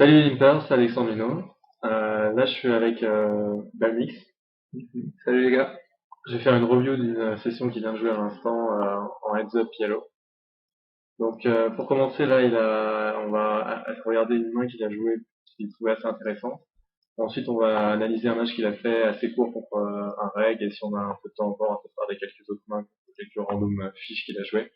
Salut Limper, c'est Alexandre Luno. Là, je suis avec Balmix. Salut les gars. Je vais faire une review d'une session qui vient de jouer à l'instant en heads up yellow. Donc, pour commencer, là, on va regarder une main qu'il a jouée, qu'il trouvait assez intéressante. Ensuite, on va analyser un match qu'il a fait assez court contre un reg, et si on a un peu de temps encore, on peut faire des quelques autres mains, quelques random fiches qu'il a joué.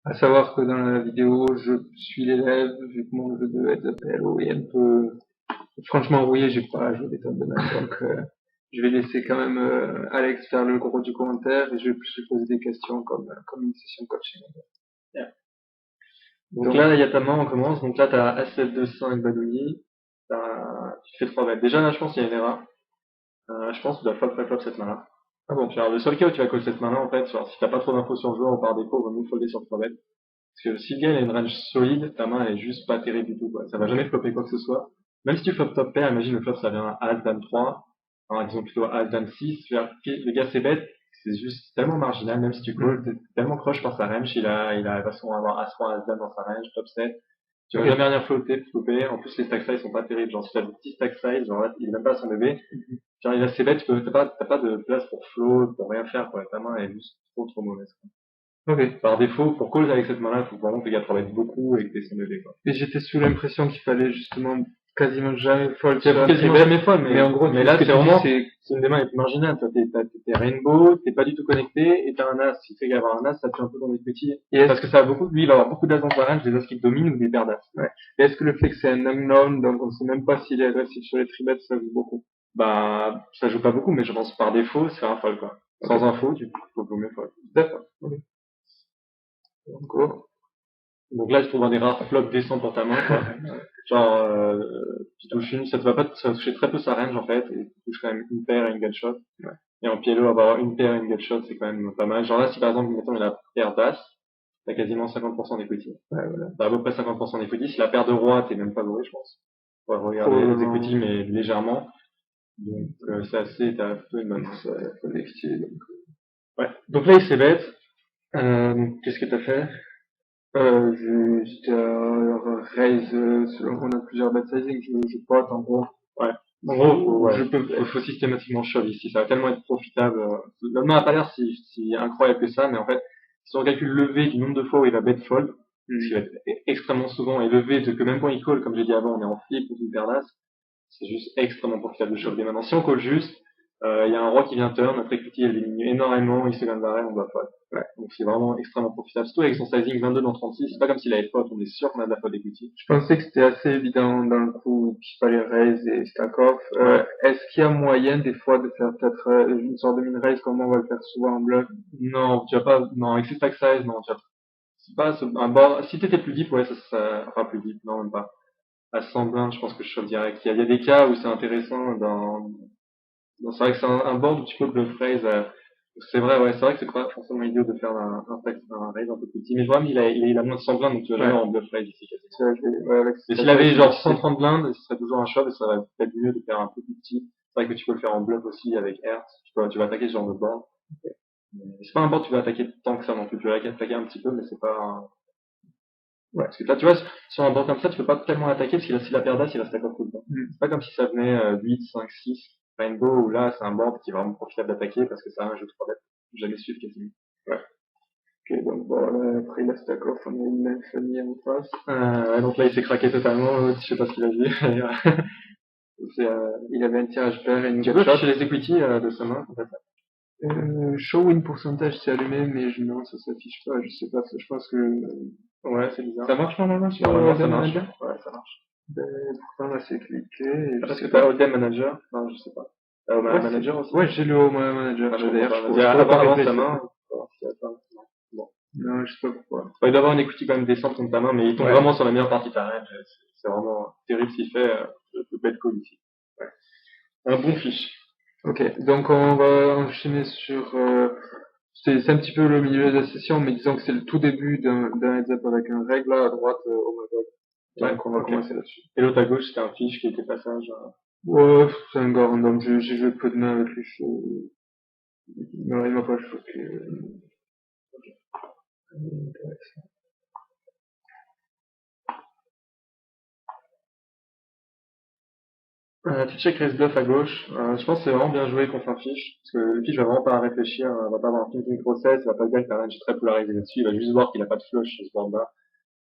À savoir que dans la vidéo, je suis l'élève, vu que mon jeu de Heads Up Hello est un peu franchement rouillé, j'ai pas joué des tonnes de matchs, donc je vais laisser quand même Alex faire le gros du commentaire et je vais plus lui poser des questions comme une session coaching. Yeah. Donc là, il y a ta main, on commence. Donc là, t'as As-7 2-5 Badouni. Tu fais 3 bêtes. Déjà, là, je pense qu'il y a une erreur. Je pense que tu dois flop flop cette main-là. Ah bon, genre, le seul cas où tu vas call cette main-là, en fait, genre, si t'as pas trop d'infos sur le joueur ou par défaut, il vaut mieux folder sur le 3 bet. Parce que si le gars il a une range solide, ta main elle est juste pas terrible du tout, quoi. Ça va jamais flopper quoi que ce soit. Même si tu flop top pair, imagine le flop ça vient As Dame 3, enfin, disons plutôt As Dame 6, le gars c'est bête, c'est juste tellement marginal, même si tu call, t'es tellement croche par sa range, il a de toute façon avoir As 3, As Dame dans sa range, top 7. Tu vas jamais rien flopper. En plus, les stack size sont pas terribles. Genre, si t'as des petits stack size, genre là, il est même pas à son bébé. Genre, il est assez bête, t'as pas de place pour float, pour rien faire, quoi. Ta main est juste trop mauvaise, quoi. Ok. Par défaut, pour call avec cette main-là, il faut vraiment que le gars travaille beaucoup et que t'aies son bébé, quoi. Et j'étais sous l'impression qu'il fallait justement quasiment jamais fold Tu sur as un quasiment tribet, jamais folle, mais en gros, mais ce là, que c'est tu dis, vraiment, c'est c'est une des mains les plus marginales. Toi, t'es rainbow, t'es pas du tout connecté, et t'as un as. Si tu fais qu'avoir un as, ça tue un peu dans les petits. et Parce que ça a beaucoup, lui, il va avoir beaucoup d'as dans sa range, des as qui dominent ou des paires d'as. ouais. Et est-ce que le fait que c'est un unknown, donc on sait même pas s'il est agressif sur les tribets, ça joue beaucoup? Bah, ça joue pas beaucoup, mais je pense par défaut, c'est un fold, quoi. Sans info, vaut mieux fold. D'accord. Ok. Donc, Donc là, je trouve un des rares flops décents pour ta main, quoi. Genre, tu touches une, ça va toucher très peu sa range, en fait, et tu touches quand même une paire et une gutshot. ouais. Et en pielo, avoir une paire et une gutshot, c'est quand même pas mal. Genre là, si par exemple, mettons, il a paire d'as, t'as quasiment 50% d'equity. Ouais, voilà. T'as à peu près 50% d'equity. Si la paire de roi, t'es même pas favori, je pense. On va regarder les equity, mais légèrement. Donc, c'est assez, t'as plutôt une bonne main. Ça, faut l'expliquer, donc. Ouais. Donc là, il s'est bête. Qu'est-ce que t'as fait? J'étais à raise, selon on a plusieurs bet sizing, je pote en gros. Ouais. En gros, Je peux, faut systématiquement shove ici. Ça va tellement être profitable. Le main a pas l'air si incroyable que ça, mais en fait, si on calcule le V du nombre de fois où il va bet fold, ce qui va être extrêmement souvent, et le V de que même quand il call, comme j'ai dit avant, on est en flip ou une paire d'as, c'est juste extrêmement profitable de shove des mains. Maintenant, si on call juste, il y a un roi qui vient turn, notre equity elle diminue énormément, il se gagne barrel, on va fold. Ouais. Donc c'est vraiment extrêmement profitable. Surtout avec son sizing 22 dans 36, c'est pas comme s'il avait pot, on est sûr qu'on a de la fold equity. je pensais que c'était assez évident dans le coup qu'il fallait raise et stack off. Ouais. Est-ce qu'il y a moyen des fois de faire peut-être une sorte de min raise comme on va le faire souvent en bluff? Non, tu vas pas, non, avec ces stack size, non, tu vas c'est pas un board, si t'étais plus deep, ouais, enfin plus deep, non, même pas. À 100 blindes, je pense que je shove direct. Il y a des cas où c'est intéressant c'est vrai que c'est un board où tu peux bluff raise, c'est vrai, ouais, c'est vrai que c'est pas forcément idiot de faire un raise un peu plus petit. Mais le problème, il a moins de 100 blindes, donc tu vas jamais Ouais. en bluff raise ici, quasiment. Tu vois, ouais, avec Mais stack s'il avait off, genre 130 blindes, ce serait toujours un shove et ça va peut-être mieux de faire un peu plus petit. C'est vrai que tu peux le faire en bluff aussi avec Hertz. Tu vas attaquer ce genre de board. Mais c'est pas un board que tu vas attaquer tant que ça non plus. Tu vas attaquer un petit peu, mais c'est pas ouais. parce que là, tu vois, sur un board comme ça, tu peux pas tellement l'attaquer parce que si la paire d'as, il reste d'accord tout le temps. C'est pas comme si ça venait 8, 5, 6, rainbow, où là, c'est un board qui est vraiment profitable d'attaquer parce que ça a un jeu de 3 bêtes. Jamais suivre quasiment. Ouais. Ok, donc bon, là, après la stack off, on a une main famille en face. Donc là, il s'est craqué totalement, je sais pas ce qu'il a dit. Il avait un tirage pair et une Tu peux gutshot. afficher les equity de sa main, en fait. Show win pourcentage c'est allumé, mais non, ça s'affiche pas, je sais pas, je pense que, Ouais, c'est bizarre. ça marche normalement sur Normalement, ça Odem marche. Manager? Ouais, ça marche. Ben, pourtant là c'est cliqué, et je Parce que sais t'as pas. Odem Manager? Non, je sais pas. T'as Ouais, Manager aussi? ouais, j'ai le Home Manager, Ah, je comprends d'ailleurs, pas. je pourrais pas Avant replacer. sa main, voir s'il y a pas. Bon. Non, je sais pas pourquoi. Enfin, il doit avoir une equity quand même décente contre ta main, mais il tombe Ouais. vraiment sur la meilleure partie de ta range. C'est vraiment terrible ce qu'il fait. Je peux pas être cool ici. Ouais. Un bon fiche. Ok, donc on va enchaîner sur, c'est un petit peu le milieu de la session, mais disons que c'est le tout début d'un heads up avec un règle là à droite, oh my god. Ouais, Donc on va ok. commencer là-dessus. Et l'autre à gauche, c'était un fiche qui était passage. Ouais, c'est un gars random, j'ai joué peu de mains avec lui, non, il m'a pas choqué. Tu check raise bluff à gauche. Je pense que c'est vraiment bien joué contre un fiche, parce que le fiche va vraiment pas réfléchir, va pas avoir un thinking process, il va pas se dire que ta range est très polarisée là-dessus, il va juste voir qu'il a pas de flush sur ce board-là.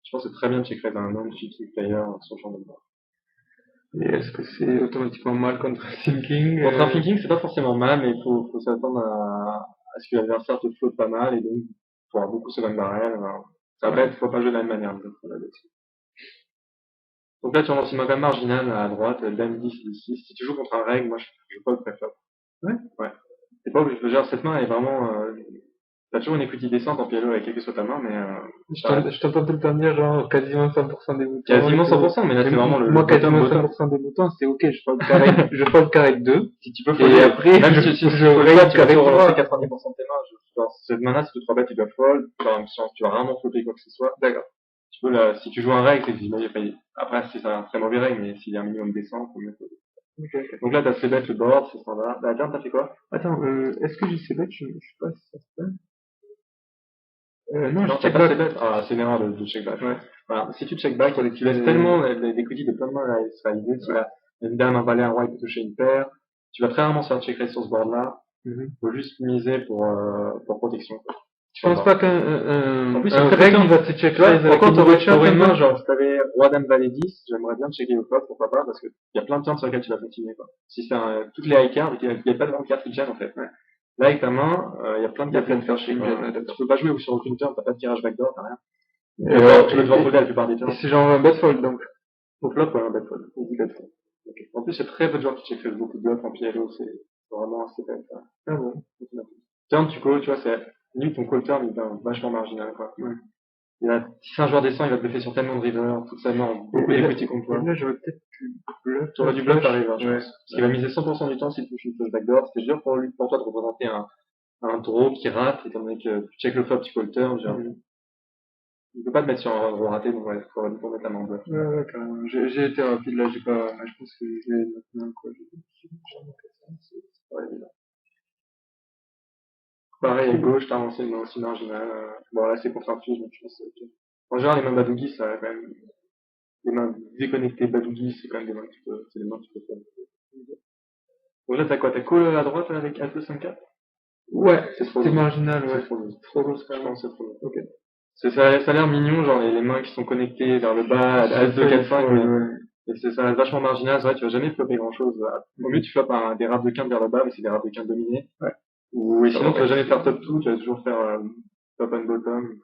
Je pense que c'est très bien de check raise un non-cheating player sur le champ de board. Et est-ce que c'est automatiquement mal contre un thinking? Contre un thinking, c'est pas forcément mal, mais il faut s'attendre à ce que l'adversaire te flotte pas mal, et donc, faut avoir beaucoup seconde barrel. Après, faut pas jouer de la même manière, donc, là-dessus. Donc là, tu rentres une main comme marginale à droite, dame 10, 10, 6. Si tu joues contre un reg, moi, je joue pas le préflop. Ouais. Ouais. T'es pas obligé, genre, cette main est vraiment, t'as toujours une equity descente en PLO avec quelle que soit ta main, mais, Je t'entends tout le temps dire genre quasiment 100% des boutons. quasiment 100%, mais là, c'est vraiment moi, quasiment bottom. 100% des boutons, c'est ok, je prends le carré de 2. Si tu peux Et folder, après, même je si tu raise tu vas carré toujours relancer 3. 90% de tes mains. Genre, cette main-là, si tu 3 bêtes, tu dois fold, tu vas avoir une chance, tu vas rarement flopper quoi que ce soit. D'accord. Tu peux si tu joues un reg, c'est que il y a pas, après, c'est un très mauvais reg, mais s'il y a un minimum descente, faut mieux folder. Okay. Donc là, t'as fait bête le board, c'est standard. Bah, tiens, t'as fait quoi? Attends, est-ce que j'ai ces bêtes? Je suis pas certain. Non, Non, je t'as check pas back. fait bête. Ah, c'est une erreur de check back. Ouais. Voilà. Si tu check back, tu laisses tellement les goodies de plein de mains à se réaliser. Tu as une dame, un valet, un roi qui peut toucher une paire. Tu vas très rarement se faire check raise sur ce board-là. Faut juste miser pour protection. Je pense pas qu'un En plus, un c'est très reg bien. il va te check Tu vois, raise avec quand une t'aurais une main, main. genre, si t'avais roi, dame, valet 10, j'aimerais bien checker au flop, pourquoi pas, parce que y a plein de turns sur lesquels tu vas continuer, quoi. Si c'est toutes les high cards, il y a pas de grande carte qui gêne, en fait. Ouais. Là, avec ta main, il y a plein de Il y a cartes plein de qui vont cartes qui me gênent, tu peux pas jouer sur aucune turn, t'as pas de tirage backdoor, t'as rien. Tu vas devoir folder la plupart des turns. C'est genre un bet fold donc. Au flop, ouais, un bet fold. Easy bet fold. Okay. En plus, il y a très peu de gens qui check raise beaucoup de bluffs en PLO, c'est vraiment assez bête, ça. Ah bon. Turn, tu call, tu vois, c'est, limite, ton call turn, il est vachement marginal, quoi. Ouais. Si c'est un joueur décent, il va te bluffer sur tellement de rivers, toute sa main, beaucoup d'equity contre toi. Là, j'aurais peut-être du bluff. Tu aurais du bluff à river, je ouais. pense. Parce qu'il va miser 100% du temps s'il touche une flush backdoor. C'était dur pour lui, pour toi de représenter un draw qui rate, étant donné que tu check le flop, tu call le turn, genre. Il peut pas te mettre sur un draw raté, donc ouais, faut mettre la main en bluff. Ouais, carrément. J'ai été rapide là, j'ai pas, je pense que je vais maintenant, quoi. C'est pas évident. Pareil, à gauche, t'as lancé une main aussi marginale. Bon, là, c'est contre un fuse, donc je pense que c'est ok. En général, les mains Badougi, ça, quand même, les mains déconnectées Badougi, c'est quand même des mains que c'est des mains que tu peux faire. Bon, là, t'as quoi? T'as call à droite avec As2 5-4? Ouais, C'est marginal, ouais. C'est trop lourd. Trop lourd, je pense, c'est trop lourd. Ok. Ça a l'air mignon, genre les mains qui sont connectées vers le bas, As2, 4-5, mais ça reste vachement marginal. C'est vrai, tu vas jamais flopper grand chose. Au mieux, tu floppes des rares de quinte vers le bas, mais c'est des rares de quinte dominées. Ouais. Ou, et sinon, tu vas jamais faire top 2, tu vas toujours faire, top and bottom.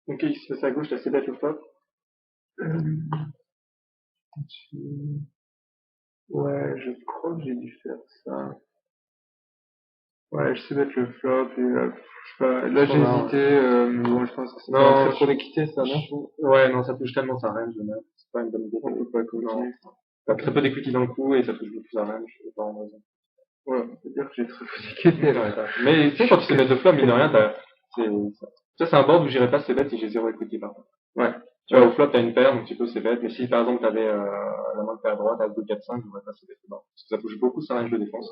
Ok, il se passe à gauche, t'as C bet le flop. Ouais, je crois que j'ai dû faire ça. Ouais, je sais mettre le flop et je sais pas, là j'ai hésité, mais bon, je pense que c'est pas trop d'équité ça, non? Ouais, non, ça touche tellement sa range, c'est pas une bonne idée. On peut pas continuer. T'as très peu d'équity dans le coup et ça touche beaucoup sa range, je vais pas en raison. Ouais, on peut dire que j'ai très peu d'équité. Mais tu sais, quand tu sais mettre de flop, mine de rien, ça c'est un board où j'irais pas C bet si j'ai zéro equity par contre. Ouais. Tu vois, au flop, t'as une paire, donc tu peux C bet, mais si par exemple t'avais, la main de paire à droite, As 2, 4, 5, j'aurais pas C bet dedans. Parce que ça touche beaucoup sa range de défense.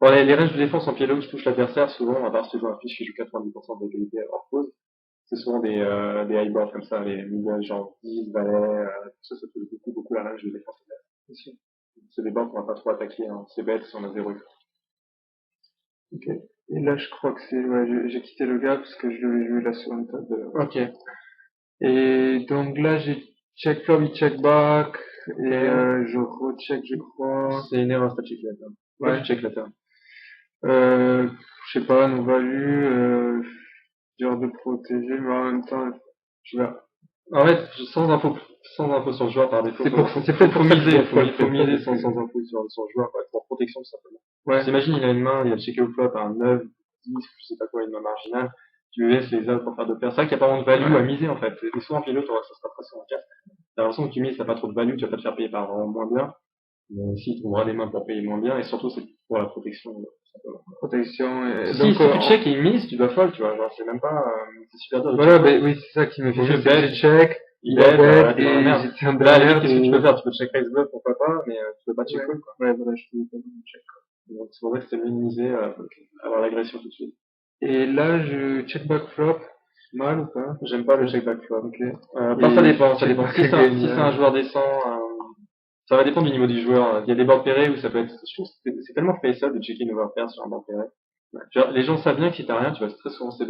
Bon, les ranges de défense en PLO qui touchent l'adversaire, souvent, à part si tu joues un fiche qui joue 90% de l'égalité hors pause, c'est souvent des high boards comme ça, les middle genre 10, valet, tout ça touche beaucoup la range de défense adverse. C'est des boards qu'on va pas trop attaquer, hein. C'est bête si on a 0. Ok. Et là, je crois que j'ai quitté le gars parce que je devais jouer la seconde table. Ok. Et donc là, j'ai check flop, il check back, et je recheck, je crois. C'est une erreur, t'as check la turn. Ouais, tu check la turn. Je sais pas, non value, dur de protéger, mais en même temps, tu vas. En fait, sans info sur le joueur par défaut. C'est peut-être pour miser, faut miser sans info sur le joueur, pour protection, tout simplement. Ouais. T'imagines, il a une main, il a checké au flop un 9, 10, je sais pas quoi, une main marginale. Tu lui laisses les as pour faire de paires. C'est vrai qu'il n'y a pas vraiment de value à miser, en fait. Et souvent, en pilote, ça sera très souvent le cas. T'as l'impression que tu mises, t'as pas trop de value, tu vas pas te faire payer par moins bien. Mais si, tu trouveras des mains pour payer moins bien, et surtout, c'est pour la protection, simplement. Protection, et si tu check et il mise, tu dois fold, tu vois, genre, c'est même pas, c'est super dur. Voilà, ben, oui, c'est ça qui me fait chier, c'est que check, il bet, et j'étais en là, qu'est-ce que tu peux faire? Tu peux check raise bluff, pourquoi pas, mais tu peux pas check call, quoi. Ouais, voilà, je peux pas check. Donc, c'est pour ça que c'est mieux de miser, avoir l'agression tout de suite. Et là, je check back flop, Mal ou pas? J'aime pas le check back flop. Ok. Enfin, ça dépend. check back Si again, c'est un joueur décent, ça va dépendre du niveau du joueur. Il y a des boards pairés où ça peut être, je trouve que c'est tellement face-up de checker une overpair sur un board pairé. Genre, les gens savent bien que si t'as rien, tu vas très souvent ces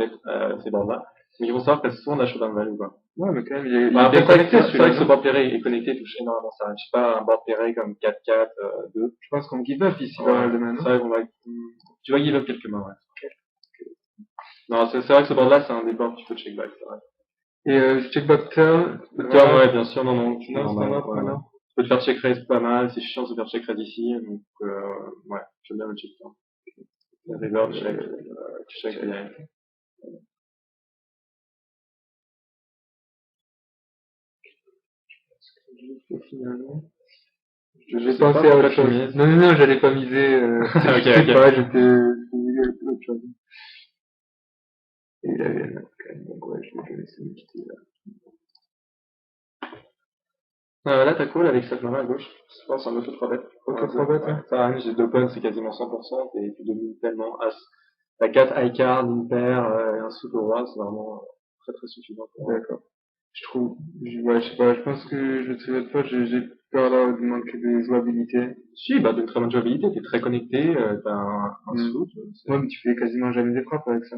boards-là. Mais ils vont savoir que t'as souvent de la showdown value, quoi. Ouais, mais quand même, il Bah, est après, bien c'est connecté, vrai que ce celui-là. board pairé est connecté, touche énormément ça. Je sais pas, un board pairé comme 4-4, 2. Je pense qu'on give up ici, pas Ouais, mal de mains, c'est non? vrai qu'on va, tu vas give up quelques mains, ouais. Non, c'est vrai que ce board-là, c'est un des boards qu'il faut check back, c'est vrai. Et check back turn. Le turn, ouais, bien sûr, non, non. Non, c'est normal, Ouais, ouais. non. Tu peux te faire check raise pas mal, c'est chiant de se faire check raise ici, donc, ouais, j'aime bien le check turn. Le river, tu check direct. Finalement. Je J'ai sais pas pensé à pourquoi autre tu chose. mises. Non, non, non, j'allais pas miser, Ok, je sais ok. pas, j'étais autre chose. Et il avait un autre quand même, donc ouais, je vais laisser me quitter là. Là, t'as cool avec cette main à gauche. Je pense un auto 3 bet. Auto 3-bet, ouais. Ça range, j'ai d'open, c'est quasiment 100%, et tu domines tellement. T'as 4 high cards, une paire, et un sous au roi, c'est vraiment très très suffisant pour moi. D'accord. Je trouve, ouais, je sais pas, je pense que je te pas, j'ai peur là de manquer de jouabilité. Si, bah, t'as une très bonne jouabilité, t'es très connecté, t'as un sous, Ouais, mais tu fais quasiment jamais des frappes avec ça.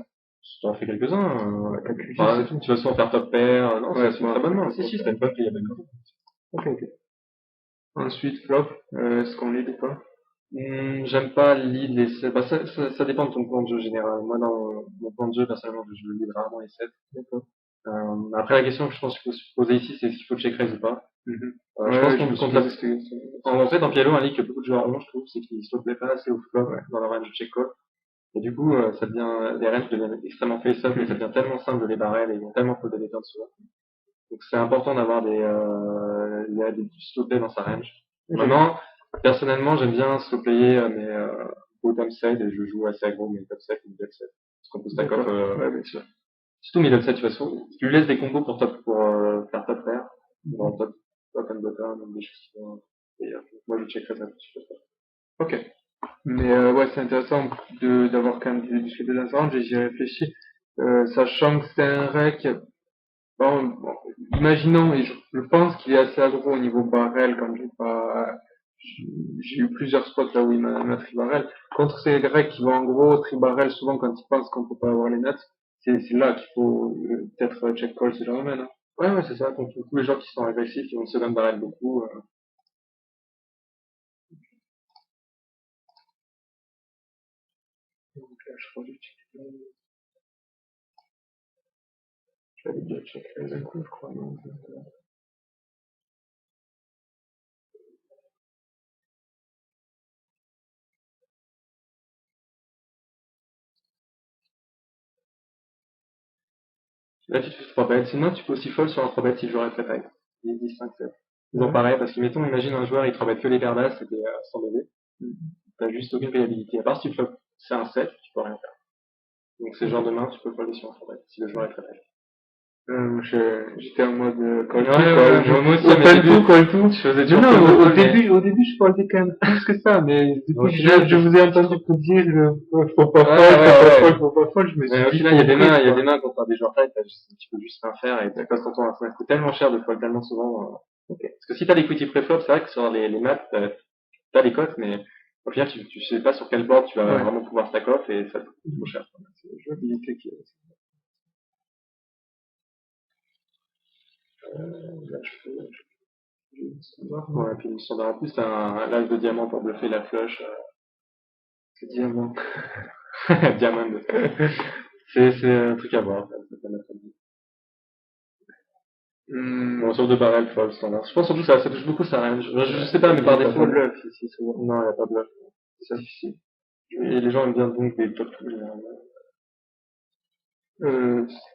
tu en fais quelques-uns, T'as QG, bah, c'est tout. tu vas souvent faire top pair, non, Ouais, c'est une très bonne main. c'est Si, c'est une bonne playable main. ok, ok. Ensuite, flop, est-ce qu'on lead ou pas? J'aime pas lead les 7. Bah, ça dépend de ton plan de jeu général. Moi, dans mon plan de jeu, personnellement, je lead rarement les 7. D'accord. Après, la question que je pense qu'il faut se poser ici, c'est est-ce qu'il faut check raise ou pas. Je pense Ouais, je qu'on me suis compte la... posé cette question. En fait, dans Pialo, un lead que beaucoup de joueurs ont, je trouve, c'est qu'ils se plaît pas assez au flop dans leur range de check call. Et du coup, ça devient, les ranges deviennent extrêmement face-up, mais ça devient tellement simple de les barrer, ils vont tellement folder les turns souvent. Donc c'est important d'avoir des slow play dans sa range. Maintenant, personnellement, j'aime bien slow player mes bottom side et je joue assez aggro mes top side et middle side. Parce qu'on peut stack off, Ouais, bien sûr. surtout middle side, tu vois, tu lui laisses des combos pour faire top pair, dans top and bottom, donc des choses qui vont, et, moi je checkerai ça tout de suite. Ok. Mais ouais, c'est intéressant d'avoir quand même discuté dans ce range et j'y réfléchis. Sachant que c'est un rec, bon, imaginons, et je pense qu'il est assez aggro au niveau barrel quand j'ai eu plusieurs spots là où il m'a tri-barrel. Contre ces recs qui vont en gros tri-barrel souvent quand ils pensent qu'on peut pas avoir les nuts, c'est là qu'il faut peut-être check call ce genre de main, hein. Ouais, c'est ça, contre tous les gens qui sont agressifs, qui vont se second barrel beaucoup, Donc là, je crois que j'avais déjà check raise un coup, je crois, non? Là, tu te fais 3 bêtes. Sinon, tu peux aussi fold sur un 3 bêtes si le joueur est très tight. 10, 5, 7. Toujours pareil, parce que mettons, imagine un joueur, il 3 bêtes que les paires d'as, c'était 100 BB. T'as juste aucune payabilité. À part si tu flop, c'est un 7, tu peux rien faire. Donc, c'est le genre de main, tu peux folder sur un 3 bêtes, si le joueur est très tight. J'étais en mode call Ouais, tout, ouais, quoi. moi aussi, Open mais tout, call tout. je faisais Non, toujours non, call, mais au début, je foldais quand même plus que ça, mais au depuis que final, je vous ai entendu vous dire, faut pas Ouais, fold, ouais, ouais. faut pas fold, je me Mais suis au dit, final, il y a des faut mains, fold, quoi. quand t'as des joueurs tight, tu peux juste rien faire et tu passes ton temps à ça coûte tellement cher de fold tellement souvent. Parce que si t'as l'equity pré-flop, c'est vrai que sur les maths, t'as les cotes, mais au final, tu sais pas sur quel board tu vas Ouais. vraiment pouvoir stack off et ça te coûte trop cher. C'est la jouabilité qui est, là, je peux standard, non? Ouais, puis le standard en plus, t'as un l'as de diamant pour bluffer la flush. C'est diamant. Diamant. C'est un truc à voir. Ça peut mettre à dire. Bon, sur deux barrels, fold standard. Je pense surtout que ça touche beaucoup sa range. Je sais pas, mais par défaut. Pas de bluff ici, souvent. Non, il n'y a pas de bluff. C'est difficile. Et les gens aiment bien donc des top tout généralement.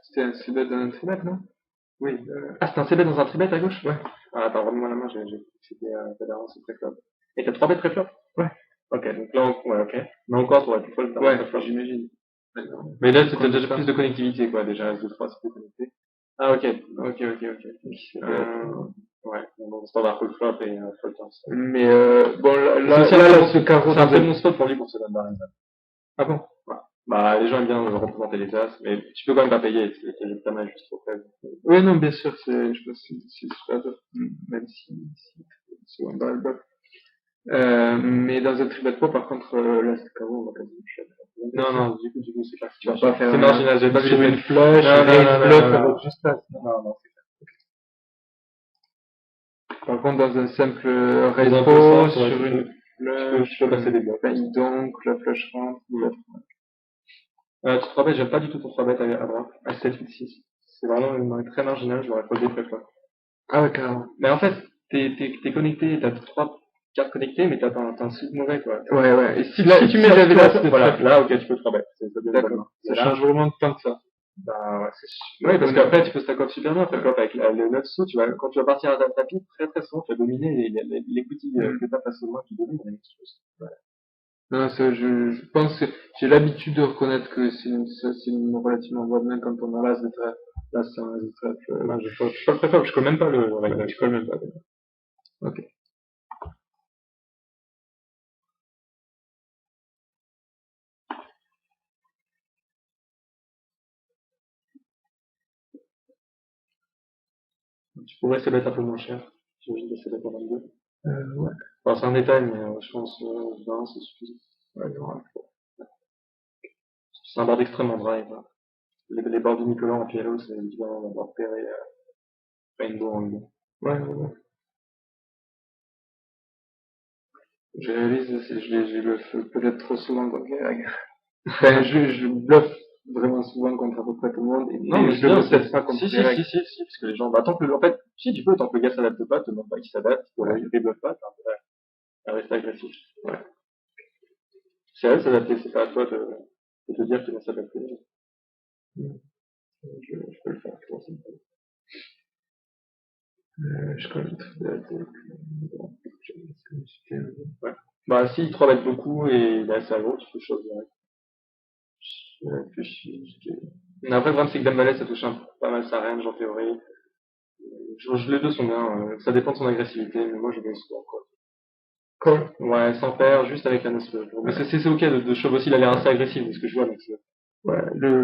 C'était un c-bet dans un tribet, non? Oui, Ah, c'est un c-bet dans un tribet à gauche? Ouais. Ah, attends, remets-moi la main, j'ai cru que c'était d'avance c'est pré-flop. Et t'as 3 bêtes pré-flop? ouais. Ok, donc là, ouais, ok. Mais encore, t'aurais pu fold dans Ouais, pré-flop. j'imagine. Mais là, c'était déjà plus de connectivité, quoi. Déjà, S2-3, c'est plus connecté. Ah, ok. Ouais. Bon, standard full flop et fold turn. Mais bon, C'est ce carreau un très bon spot pour lui pour se donner barrel. Ah bon? Ouais. Bah, les gens aiment bien représenter les as, mais tu peux quand même pas payer, c'est ta main juste pour faire. Oui, non, bien sûr, je pense que c'est super dur, même si on va le bluff. Mais dans un tribet pro, par contre, là, c'est carreau, on va quasiment cher. Non, du coup, c'est pas Tu vas pas faire c'est marginal, j'ai pas vu sur les une flush, Non, non, raise non, bluff non, non. avec juste ça. Non, Par contre, dans un simple Dans raise un pro, peu simple, ouais, sur une flush, tu peux passer des blocs. donc, la flush rentre, Tu te rappelles, j'aime pas du tout ton 3 bet à droite, à 7, 8, 6. C'est vraiment une main très marginale, je l'aurais posé très fort. Ah ouais, carrément. Mais en fait, t'es connecté, t'as 3 cartes connectées, mais t'as un suite mauvais, quoi. Ouais. Et Si tu mets j'avais la la voilà, là, ok, tu peux 3 bet. Ça devient une bonne main. d'accord. Ça Là, change vraiment tant que ça. bah, ouais, ouais, parce qu'après, tu peux stack up super bien, stack up avec le 9 sous, tu vois, quand tu vas partir à ta tapis, très souvent, tu vas dominer l'equity que t'as face aux mains qui domine la même chose. Non, ça, je pense que j'ai l'habitude de reconnaître que c'est une relativement bonne main quand on a l'as de trèfle. Là, c'est un as de trèfle. Moi, je suis pas le préfère, je colle même pas le règle. Tu colles même pas, d'accord. Ok. Tu pourrais essayer d'être un peu moins cher. J'imagine d'essayer d'être à 22. Ouais. Enfin, c'est un détail, mais je pense 20, c'est suffisant. Ouais, non, C'est un board extrêmement dry. Quoi. Les boards du Nicolas en PLO, c'est évidemment d'un board pairé Rainbow en Ligue. ouais. Je réalise, je le fais peut-être trop souvent contre les règles. Enfin, je bluffe vraiment souvent contre à peu près tout le monde. Non, mais je le fais peut-être pas contre les règles. si, parce que les gens, bah, tant que en fait, si tu peux, tant que le gars s'adapte pas, te demande pas qu'il s'adapte, il développe pas, t'as intérêt à rester agressif. Ouais. C'est à eux de s'adapter, c'est pas à toi de te dire qu'ils vont s'adapter. Je peux le faire, je pense. Je connais le truc de la tête. Ouais. Bah, si il 3 bête beaucoup et il est assez aggro, tu peux chose direct. Je réfléchis. Mais après, le problème, c'est que Dame Valet, ça touche pas mal sa range en théorie. Les deux sont bien, ça dépend de son agressivité, mais moi je vais souvent quoi. Quoi? Ouais, sans paire, juste avec un os. Mais c'est ok de shove aussi, il a l'air assez agressif, de ce que je vois, donc Ouais,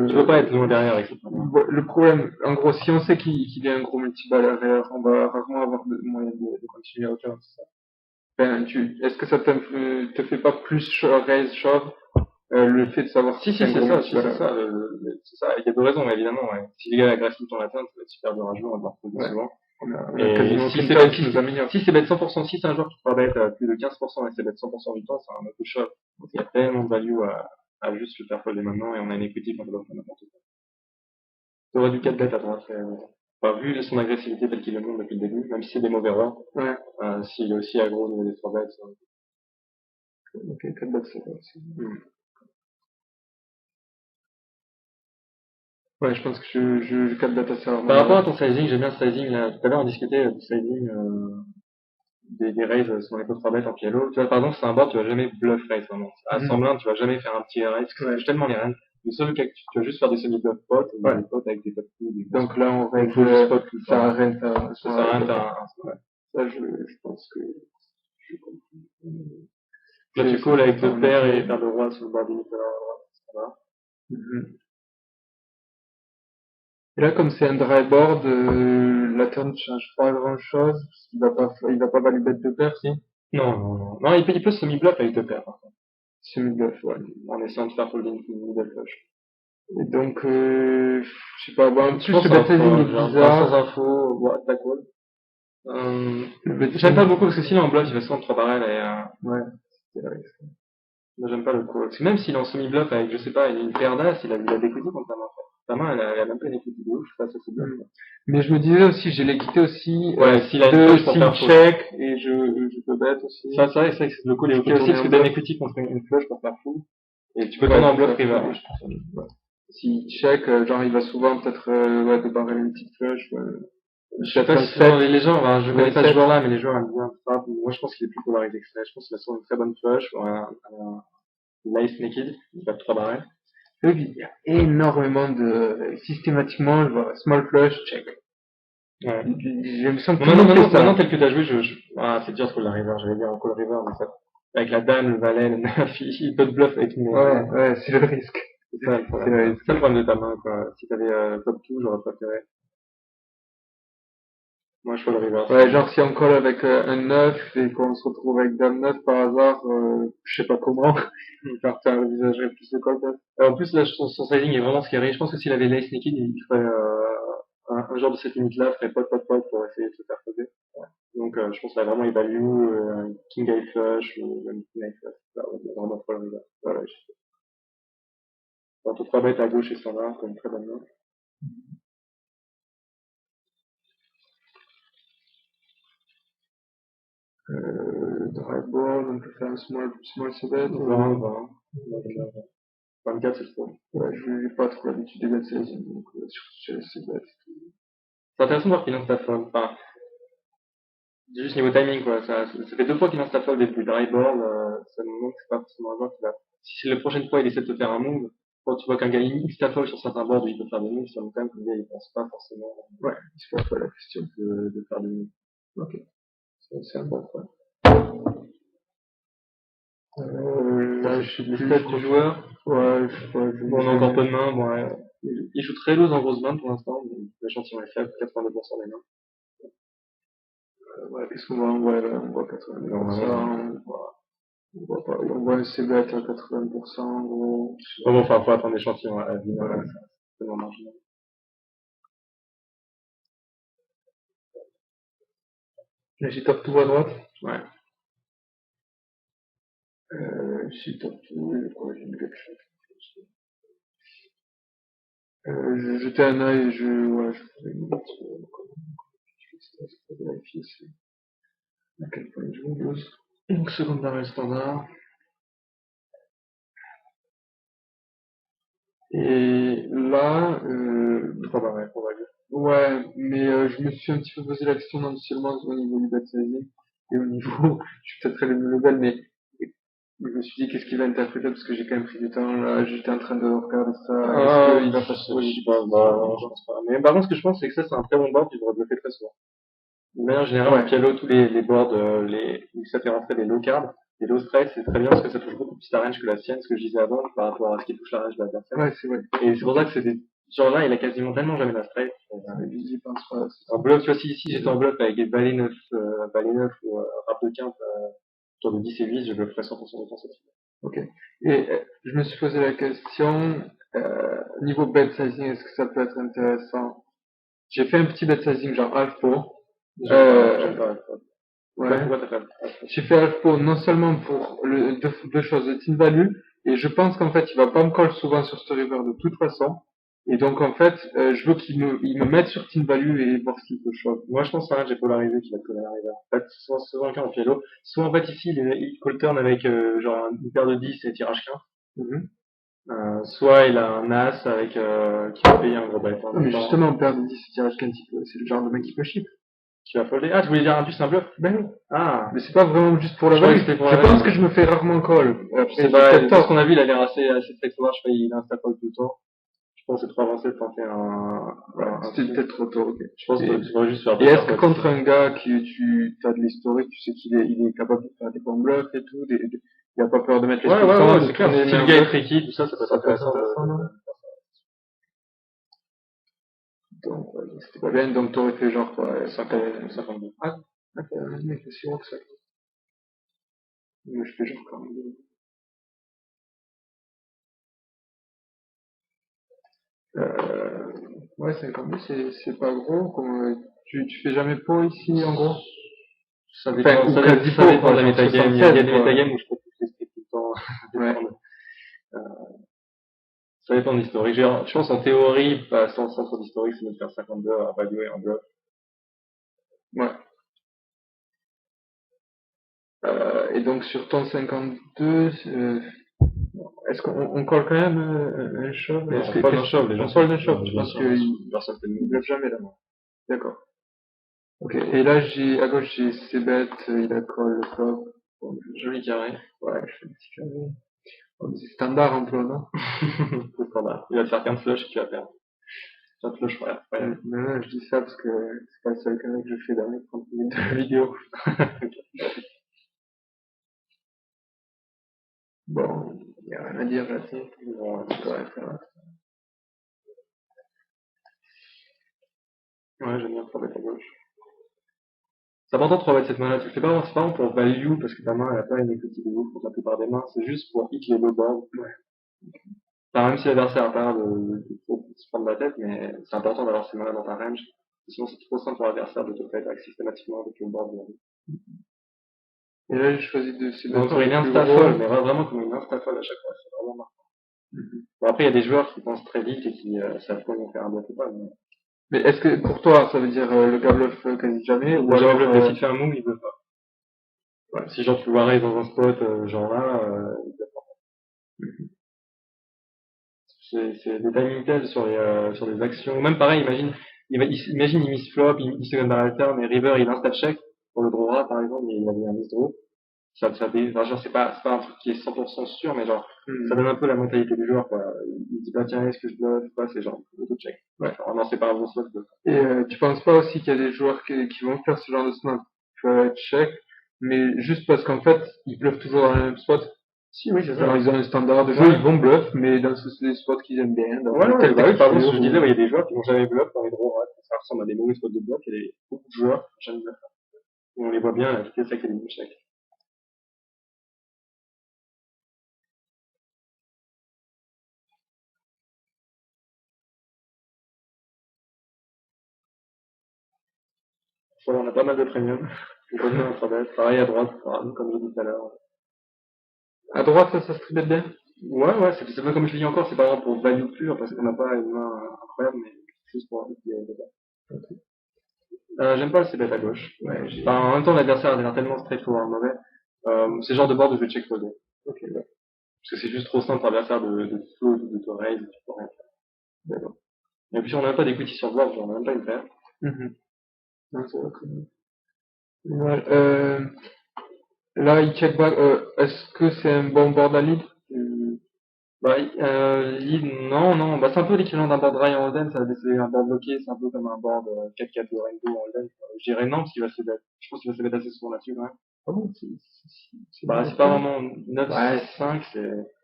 tu peux pas être loin derrière avec ça. le problème, en gros, si on sait qu'il est un gros multiball arrière, on va rarement avoir de moyen de continuer à hauteur, c'est ça. Enfin, est-ce que ça te fait pas plus raise shove, le fait de savoir Si, c'est un gros multiball c'est ça, c'est ça. Il y a deux raisons, évidemment, ouais. Si le gars est agressif dans l'atteinte, ça va être super dur à jouer, on va le voir souvent. On a quasiment si aucune table qui nous améliore. si c'est bet 100%, si c'est un joueur qui pourra bet plus de 15% et c'est bet 100% du temps, c'est un auto shove. Donc il y a tellement de value à juste le faire foller maintenant et on a une equity quand on doit faire n'importe quoi. T'aurais dû 4 bêtes à droite. Enfin, vu son agressivité telle qu'il le montre depuis le début, même si c'est des mauvais erreurs, Ouais. s'il est aussi aggro au niveau des 3 bêtes. Ok, 4 bêtes, c'est bon aussi. Ouais, je pense que je 4 bêtes assez rarement. Par rapport à ton sizing, j'aime bien le sizing, là. Tout à l'heure, on discutait du sizing, des raises sur les 3 bêtes en PLO. Tu vois, par exemple, c'est un board, tu vas jamais bluff raise, vraiment. À semblant, tu vas jamais faire un petit raise, parce que ça touche tellement les reines. Le seul cas que tu vas juste faire des semi-bluff potes, ou des potes avec des top coups. Donc là, on règle, ça arrête, ça arrête, ça, je pense que, je comprends. Là, tu calls avec deux paires et paire de rois sur le board du Nicolas à droite. Et là, comme c'est un dry board, la turn ne change pas grand chose. Il va pas value bet de paire, si? Non. Non, il peut semi-bluff avec deux paires, par contre. Semi-bluff, ouais. En essayant de faire folding middle flush. Et donc, je sais pas, bon, en plus, le bet sizing est bizarre. Sans info, ta call. J'aime pas beaucoup parce que s'il est en bluff, il va souvent 3 barrels et ouais, c'est vrai. Moi, j'aime pas le call. Parce que même s'il est en semi-bluff avec, je sais pas, une paire d'as, il a des coups contre ta main. Ta main, elle a même pas une équité de ouf, ça c'est bien. Mais je me disais aussi, j'ai l'équité aussi, ouais, s'il a une flush pour faire check, et je peux bet aussi. Ça, c'est vrai que le call est ok aussi, parce que t'as une equity contre une flush pour faire fou. Et tu peux tourner en bluff river. Si check, genre, il va souvent peut-être, te barrer une petite flush, Je sais pas si les gens, je connais pas ce joueur-là, mais les joueurs aiment bien ça. Moi, je pense qu'il est plus polarisé que ça. Je pense qu'il a souvent une très bonne flush, ou un nice naked, il va 3 barrels. Il y a énormément de, systématiquement, je vois, small flush, check. Ouais. J'ai l'impression que maintenant, tel que t'as joué, c'est dur ce call river, j'allais dire en call river, mais ça, avec la dame, le valet, le neuf, il peut te bluff avec une, ouais, c'est le risque. C'est ça le C'est problème. vrai. C'est ça le problème de ta main, quoi. Si t'avais top tout, j'aurais préféré. Moi, je fais le reverse. Ouais, genre si on colle avec un 9 et qu'on se retrouve avec dame 9 par hasard, je sais pas comment, genre tu envisagerais plus de colle peut-être. En plus, là, son sizing est vraiment scary. Je pense que s'il avait l'ace naked, il ferait un genre de cette limite-là, ferait pot pour essayer de se faire poser. Donc, je pense qu'il a vraiment évalue King High Flush ou même King High Flush. Là, on est vraiment trop le reverse. Voilà, entre 3 bêtes à gauche et standard, comme une très bonne main. Drive board, on peut faire un small c-bet. 20, 24, c'est trop. Ouais, j'ai pas trop l'habitude des bet sizing, donc surtout sur les c-bet. C'est intéressant de voir qu'il lance ta fold. Enfin, juste niveau timing, quoi. Ça fait 2 fois qu'il lance ta fold et puis dry board, ça me montre que c'est pas forcément un joueur qui va. Si la prochaine fois il essaie de te faire un move, quand tu vois qu'un gars X ta fold sur certains boards où il peut faire des moves, ça montre quand même que le gars il pense pas forcément. Ouais, il se pose pas la question. De faire des moves. Ok. C'est un bon point. Là, je suis Les plus stats du joueur. Ouais, je sais pas. Bon, on a encore peu de mains. Bon, il joue très loose en grosse main pour l'instant, mais l'échantillon est faible, 82% des mains. Ouais, qu'est-ce qu'on voit? On voit 80%. On voit pas. On voit un c-bet à 80%, en gros. Bon, enfin, faut attendre l'échantillon à vie, c'est tellement marginal. Là, j'ai top tout à droite. Ouais. J'ai top tout, et quoi, j'ai une quelque chose. Je jetais un œil et je faisais une note pour vérifier à quel point je joue loose. Donc, seconde barrel standard. Et là, 3 barrels, on va dire. ouais, mais je me suis un petit peu posé la question non seulement au niveau du bet sizing et au niveau, je suis peut-être allé le level, mais je me suis dit qu'est-ce qu'il va interpréter parce que j'ai quand même pris du temps là, j'étais en train de regarder ça, est-ce qu'il va passer Je sais pas, non, je pense pas. Mais par contre, ce que je pense, c'est que ça, c'est un très bon board qui devrait bluffer très souvent. De manière générale, en piano, tous les boards, où ça fait rentrer des low cards, des low strikes, c'est très bien parce que ça touche beaucoup plus ta range que la sienne, ce que je disais avant, par rapport à ce qui touche la range de l'adversaire. Ouais, c'est vrai. Et c'est pour ça que c'était, genre là, il a quasiment tellement jamais la strike. J'y pense pas. En bluff, tu vois, si j'étais en bluff avec des balais 9 ou rap de quinte, autour de 10 et 8, je blufferais 100% du temps cette fois. Ok. Et je me suis posé la question, niveau bet sizing, est-ce que ça peut être intéressant? J'ai fait un petit bet sizing genre half pot. J'aime pas. Ouais. Pourquoi t'as fait? J'ai fait half pot non seulement pour deux choses, le team value, et je pense qu'en fait il va pas me call souvent sur ce river de toute façon. Et donc en fait, je veux qu'il me mette sur team value et voir s'il peut shove. Moi, je pense que j'ai polarisé qui va te coller à river. En fait, souvent le cas en piano. Soit en fait ici, il call turn avec genre une paire de 10 et tirage 15. Soit il a un as avec qui va payer un gros bet. Non, mais justement, on perd de 10 tirage qu'un petit peu. C'est le genre de mec qui peut chip. Qui va folder. Ah, tu voulais dire un plus un bluff? Ben oui. Ah. Mais c'est pas vraiment juste pour la Je croyais value. que c'était pour Je la pense value. que je me fais rarement call. C'est pas, de ce qu'on a vu, il a l'air assez straightforward. Je sais pas, il a un step out tout le temps. Je pense que c'est trop avancé de tenter C'était peut-être trop tôt, ok. Je pense que tu vas juste faire Et est-ce que contre un gars qui tu as de l'historique, tu sais qu'il est capable de faire des bons bluffs et tout, il a pas peur de mettre les ouais, c'est clair. Si le gars est tricky, tout ça, ça peut être intéressant. non? Donc, ouais, c'était pas bien, donc t'aurais fait genre, quoi, 52. Ah, mec, c'est si haut que ça. Moi, je fais genre 42. Ouais, 52, c'est pas gros, tu fais jamais pot ici, en gros? Ça dépend, Enfin, ça dépend de la metagame. Il y a des metagames où je peux pousser strict tout le temps. Ouais. Ça dépend de l'historique. Je pense en théorie, sans trop d'historique, c'est mieux de faire 52 à value et en bluff. Ouais. Et donc sur ton 52, est-ce qu'on colle quand même un shove? On colle un shove, les gens. On colle un shove, je pense personne ne qu'il bluffe jamais là. D'accord. Ok. Et là, à gauche, j'ai c-bet, il a call le flop. Bon, joli carré. Ouais, je fais un petit carré. C'est standard un peu, non? C'est standard. Il va te faire 15 flush et tu vas perdre. 15 flush, ouais. Non, je dis ça parce que c'est pas le seul carré que je fais dans les 30 minutes de la vidéo. Okay. Bon, y a rien à dire là-dessus. Bon, C'est correct, ça va. ouais, j'aime bien 3 bêtes à gauche. C'est important de 3 bêtes cette main-là. Tu le fais pas vraiment pour value, parce que ta main, elle a pas une equity de ouf pour la plupart des mains. C'est juste pour hit les low boards. Ouais. Enfin, même si l'adversaire a pas l'air de se prendre la tête, mais c'est important d'avoir ces mains-là dans ta range. Sinon, c'est trop simple pour l'adversaire de te fight back systématiquement avec le board. Et là, j'ai choisi de se Donc, encore une insta-fold, mais vraiment comme une insta-fold à chaque fois. C'est vraiment marrant. Bon, après, il y a des joueurs qui pensent très vite et qui savent pas vont faire un bloc ou pas. Mais est-ce que pour toi, ça veut dire le gars bluff quasi jamais ou Déjà, alors le bluff, s'il fait un move, il veut pas. Ouais, si genre tu vois raise dans un spot, genre là, il veut pas. C'est des timing tells sur des actions. Même pareil, imagine il miss flop, il second barrel turn, et river il insta check pour le draw rat, par exemple, il avait un miss draw. Enfin, genre, c'est pas un truc qui est 100% sûr, mais genre, ça donne un peu la mentalité du joueur, quoi. Il se dit pas, tiens, est-ce que je bluffe, quoi, c'est genre, auto-check. Ouais. Genre, non, c'est pas un bon spot, quoi. Et tu penses pas aussi qu'il y a des joueurs qui vont faire ce genre de snap check, mais juste parce qu'en fait, ils bluffent toujours dans le même spot. Si, oui, c'est ça. Genre, ils ont un standard de jeu, ils vont bluff, mais dans des spots qu'ils aiment bien. Dans Ouais, ouais, bah oui, par exemple, je disais, ou... il y a des joueurs qui vont jamais bluff dans les draw rats. Ça ressemble à des mauvais spots de bloc, et beaucoup de joueurs qui jamais bluff. Et on les voit bien à la vitesse à laquelle ils check. Voilà, on a pas mal de premium. On peut faire un travail. Pareil à droite, comme j'ai dit tout à l'heure. À droite, ça se traite bien. Ouais, ouais, c'est pas comme je dis encore, c'est pas vraiment pour value pure, parce qu'on n'a pas une main incroyable, mais juste pour un truc qui est j'aime pas le c-bet à gauche. Ouais, Enfin, en même temps, l'adversaire a l'air tellement straightforward mauvais. C'est le genre de board où je vais check folder. Ok, ouais. Parce que c'est juste trop simple pour l'adversaire de float ou de te raise, tu peux rien faire. D'accord. Et puis on n'a même pas d'equity sur le board, on n'a même pas une paire. Non, c'est vrai que... Ouais, là, il check back, est-ce que c'est un bon board à lead? Bah, lead, non, bah, c'est un peu l'équivalent d'un board dry en Holden, c'est un board bloqué, c'est un peu comme un board 4-4 de Rainbow en Holden. Je dirais non, parce qu'il va se bet. Je pense qu'il va se bet assez souvent là-dessus, quand même. Ah bon, Bah, c'est pas vraiment 9-6-5,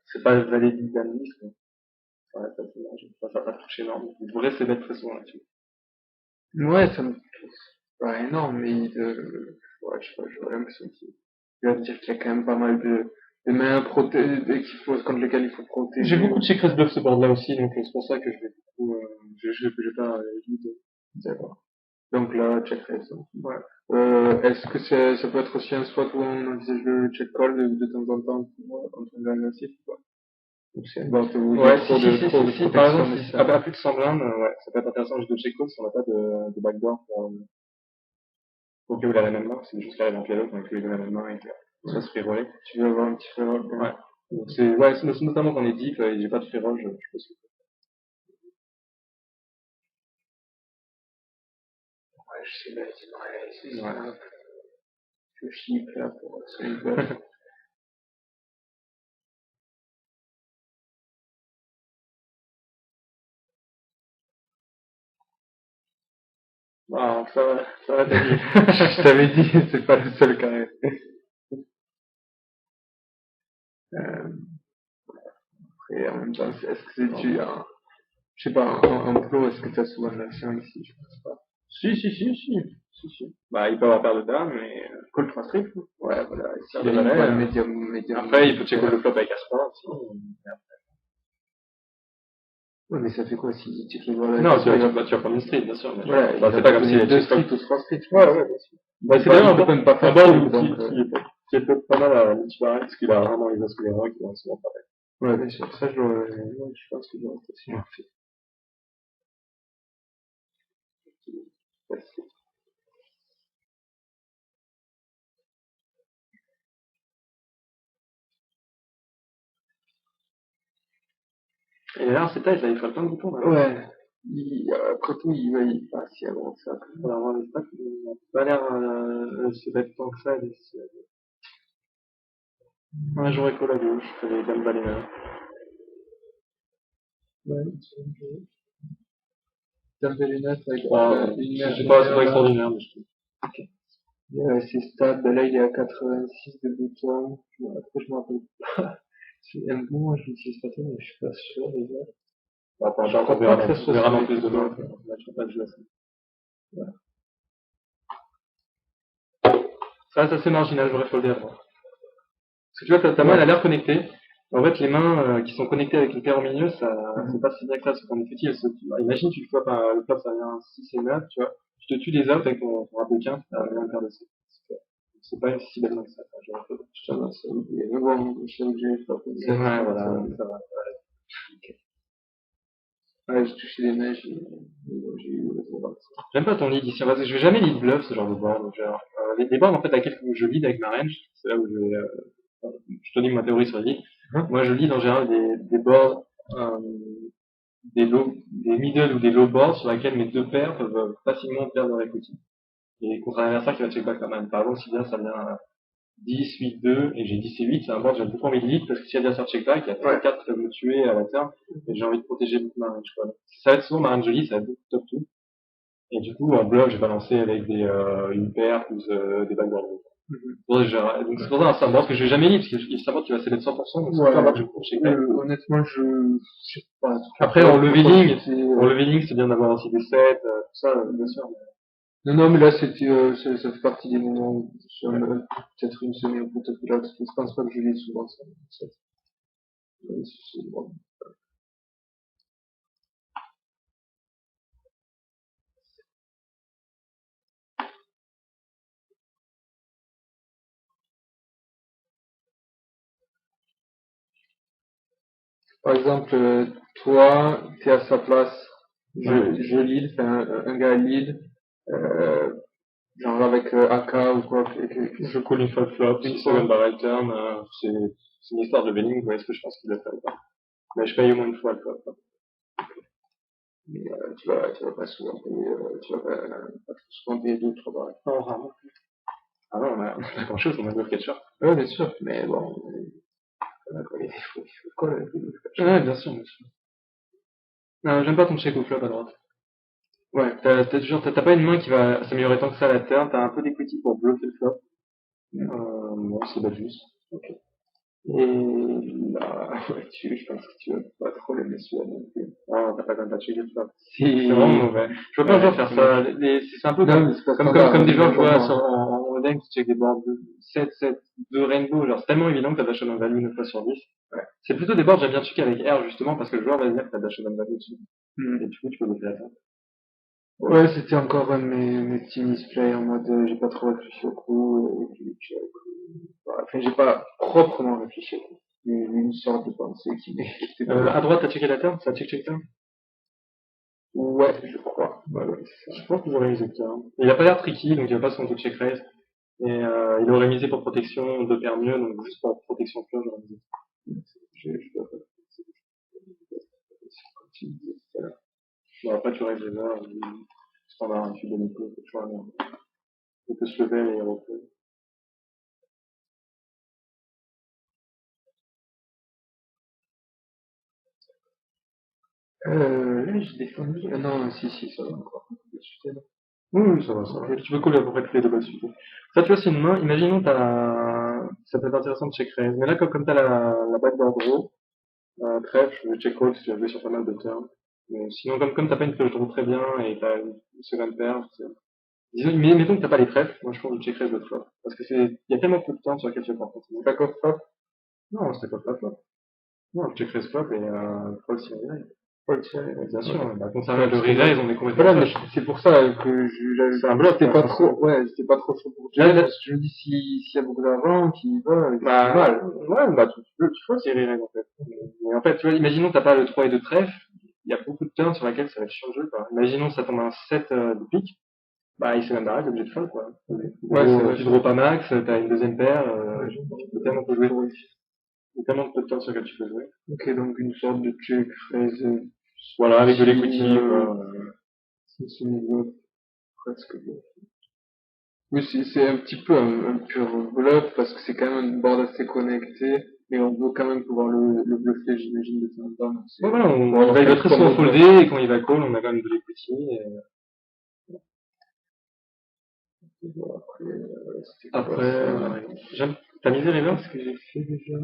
c'est pas valet de dame 10, quoi. Ouais, ça va pas toucher énorme. Il devrait se bet très souvent là-dessus. Ouais, ça me pas énorme, mais ouais, je sais pas, j'aurais l'impression qu'il va me dire qu'il y a quand même pas mal de mains contre lesquelles il faut protéger. J'ai beaucoup de check raise bluff ce board là aussi, donc c'est pour ça que je vais beaucoup, je vais pas limiter. D'accord. Donc là, check raise. Ouais. Est-ce que ça peut être aussi un spot où on envisage le check call de temps en temps contre un gars massif ou pas? Ou c'est un board où il y a trop de protection? Par exemple, si, à plus de 100 blindes, ouais, ça peut être intéressant juste de check call si on n'a pas de backdoor pour que vous la même main, c'est juste qu'elle avec l'autre, on a tous les deux la même main et que ça se free roller. Tu veux avoir un petit free roll? Ouais. Donc c'est notamment quand on est deep et j'ai pas de free roll, je peux suivre. Ouais, je sais bien, ouais, je chip là pour celui-là. Ah, ça va t'as dit. Je t'avais dit, c'est pas le seul carré. Et en même temps, est-ce que c'est tu je sais pas, en pro, est-ce que t'as souvent de l'action ici? Je pense pas. Si. Bah, il peut avoir paire de dames, mais call 3 strips. Ouais, voilà. Paire de valets. Médium. Après, il peut checker le flop avec As-3 aussi. Ouais, mais ça fait quoi si tu check le valets? Non, tu vas prendre une street, bien sûr. Ouais, bah, c'est pas comme si il y a deux streets ou trois streets. Ouais, bien sûr. Bah, c'est d'ailleurs un même pas faire qui est peut-être pas mal à multiparer, parce qu'il a vraiment les as sous les reins qui vont souvent pareil. Ouais, bien sûr. Ça, je pense que je vais rester aussi. Et d'ailleurs, c'est tight, là, il ferait plein de boutons, là. Ouais. Après tout, il pas si avant que ça. Alors, les stacks, ils n'ont pas l'air, se mettre tant que ça, ouais, j'aurais call à gauche, je fais les dames balais là. Ouais, dame de lunettes avec Je sais pas, c'est pas extraordinaire, mais je trouve. C'est stable, là il est à 86 de boutons. Après je m'en rappelle pas. Moi, je l'utilise pas trop, mais je suis pas sûr déjà. Bah, Je crois on verra pas que ça soit sur dans les plus de coups. mains. Je sais pas, je laisse. Ça reste assez marginal, bref, faut le dire. Parce que tu vois, ta main, elle a l'air connectée. En fait, les mains qui sont connectées avec une paire au milieu, ça, c'est pas si bien que ça, parce qu'en effet, elles se tuent. Imagine, tu flopes le flop, ça vient 6 et 9, tu vois. Tu te tues des outs avec ton requin, t'as rien à faire dessus. C'est pas si bête que ça. Je t'en ai ça oublié. Mais bon, je sais que j'ai flop. Ouais, voilà, ça va. Ouais, j'ai touché les mains, j'ai eu le droit. J'aime pas ton lead ici, parce que je vais jamais lead bluff, ce genre de board. Genre, les boards, en fait, à laquelle je lead avec ma range, c'est là où je te dis ma théorie sur les leads. Moi, je lead en général des boards, des middle ou des low boards sur lesquels mes deux paires peuvent facilement perdre leur equity. Et contre un adversaire qui va check back la main. Par exemple, si bien ça vient 10, 8, 2, et j'ai 10 et 8, c'est un board que j'ai beaucoup envie de lead, parce que si l'adversaire check back, il y a 4 qui peuvent me tuer à la turn, et j'ai envie de protéger beaucoup ma range, quoi. Ça va être souvent ma range lead, ça va être beaucoup top 2. Et du coup, en bluff, j'ai balancé avec une paire plus des backdoors. Donc c'est pour ça c'est un board que je vais jamais lire, parce que c'est un board qui va céder de 100%, donc c'est pas un board que je cours chez Greg. Honnêtement, je sais pas. Après, en leveling, c'est bien d'avoir aussi des sets, tout ça, bien sûr. Non, mais là, ça fait partie des moments où sur peut-être une semaine ou peut-être là, je pense pas que je lis souvent ça. C'est bon. Par exemple, toi, t'es à sa place, je lead, enfin, un gars lead, euh, genre avec AK ou quoi. Je coule une fois le flop, une seconde barrel turn, c'est une histoire de leveling, vous voyez ce que je pense qu'il a fait ou pas. Mais je paye au moins une fois le flop. Mais tu vas pas souvent payer, tu vas pas souvent payer 2 ou 3 barrels. Non, rarement. Ah non, on a pas grand chose, on a deux catchers. Ouais, bien sûr, mais bon, il faut quoi, Ouais, bien sûr, bien sûr. Non, j'aime pas ton check au flop à droite. Ouais, t'as pas une main qui va s'améliorer tant que ça à la turn, t'as un peu d'equity pour bloquer le flop. Non, c'est pas juste. Ok. Et là, ouais, je pense que tu vas pas trop l'aimer celui-là non plus. Ah, t'as pas quand même pas checké le flop. C'est C'est vraiment mauvais. Je vois pas un joueur faire ça. C'est un peu comme des joueurs qui jouent en deck qui check des boards de 7, 7, de rainbow. Genre, c'est tellement évident que t'as dash on value 9 fois sur 10. Ouais. C'est plutôt des boards, j'aime bien checker avec R justement parce que le joueur va dire que t'as dash on value dessus. Et du coup, tu peux bloquer la table. Ouais, c'était encore un de mes petits misplays en mode j'ai pas trop réfléchi au coup, enfin j'ai pas proprement réfléchi au coup. Une sorte de pensée qui m'est À droite, t'as checké la turn? Ça check turn? Ouais, je crois. Ouais, c'est ça. Je pense que j'aurais misé turn. Il a pas l'air tricky, donc il va pas son check raise. Et il aurait misé pour protection de paire mieux, donc juste pour protection pure, j'aurais misé. Je dois pas. Bon, après, tu règles les heures, standard, un tube de Nico, c'est toujours la merde. Il peut se lever et reprendre. Là, j'ai défendu. Ah non, si, ça va encore. Oui, ça va, ça va. Tu peux coller à peu près toutes les doubles suite. Ça, tu vois, c'est une main, imaginons ça peut être intéressant de check raise. Mais là, comme t'as la backdoor draw, trèfle, je vais check call si tu vas jouer sur pas mal de turns. Mais sinon, comme t'as pas une flush draw très bien et t'as une seconde paire, disons, mais mettons que t'as pas les trèfles, moi je pense que check raise de flop. Parce que il y a tellement peu de turns sur lesquels tu vas pas continuer. Back off flop? Non, c'était pas flop. Non, check raise flop et, fold si on bien sûr, bah, concernant le re-raise, on est complètement. Voilà, mais c'est pour ça que c'est un bloc. J'étais pas trop, ouais, j'étais pas trop chaud pour Là, parce que je me dis s'il y a beaucoup d'argent, qui y va, c'est mal. Ouais, bah, tu vois, c'est re-raise, en fait. Mais en fait, tu vois, imaginons t'as pas le 3 et 2 trèfle, il y a beaucoup de turns sur lesquels ça va être chiant de jouer, quoi. Imaginons ça tombe un 7 de pique, bah, il s'est même barré, t'es obligé de fold, quoi. Ouais, c'est vrai. Tu draws pas max, t'as une deuxième paire, tu peux tellement peu jouer. Il y a tellement de turns sur lesquels tu peux jouer. Ok, donc une sorte de check raise. Voilà, avec de l'equity, quoi. C'est niveau presque. Oui, c'est un petit peu un pur bluff parce que c'est quand même un board assez connecté, mais on veut quand même pouvoir le bluffer, j'imagine, de temps en temps. Ouais, voilà, il va très souvent folder, et quand il va call, on a quand même de l'equity, Après, t'as misé river? Ce que j'ai fait déjà.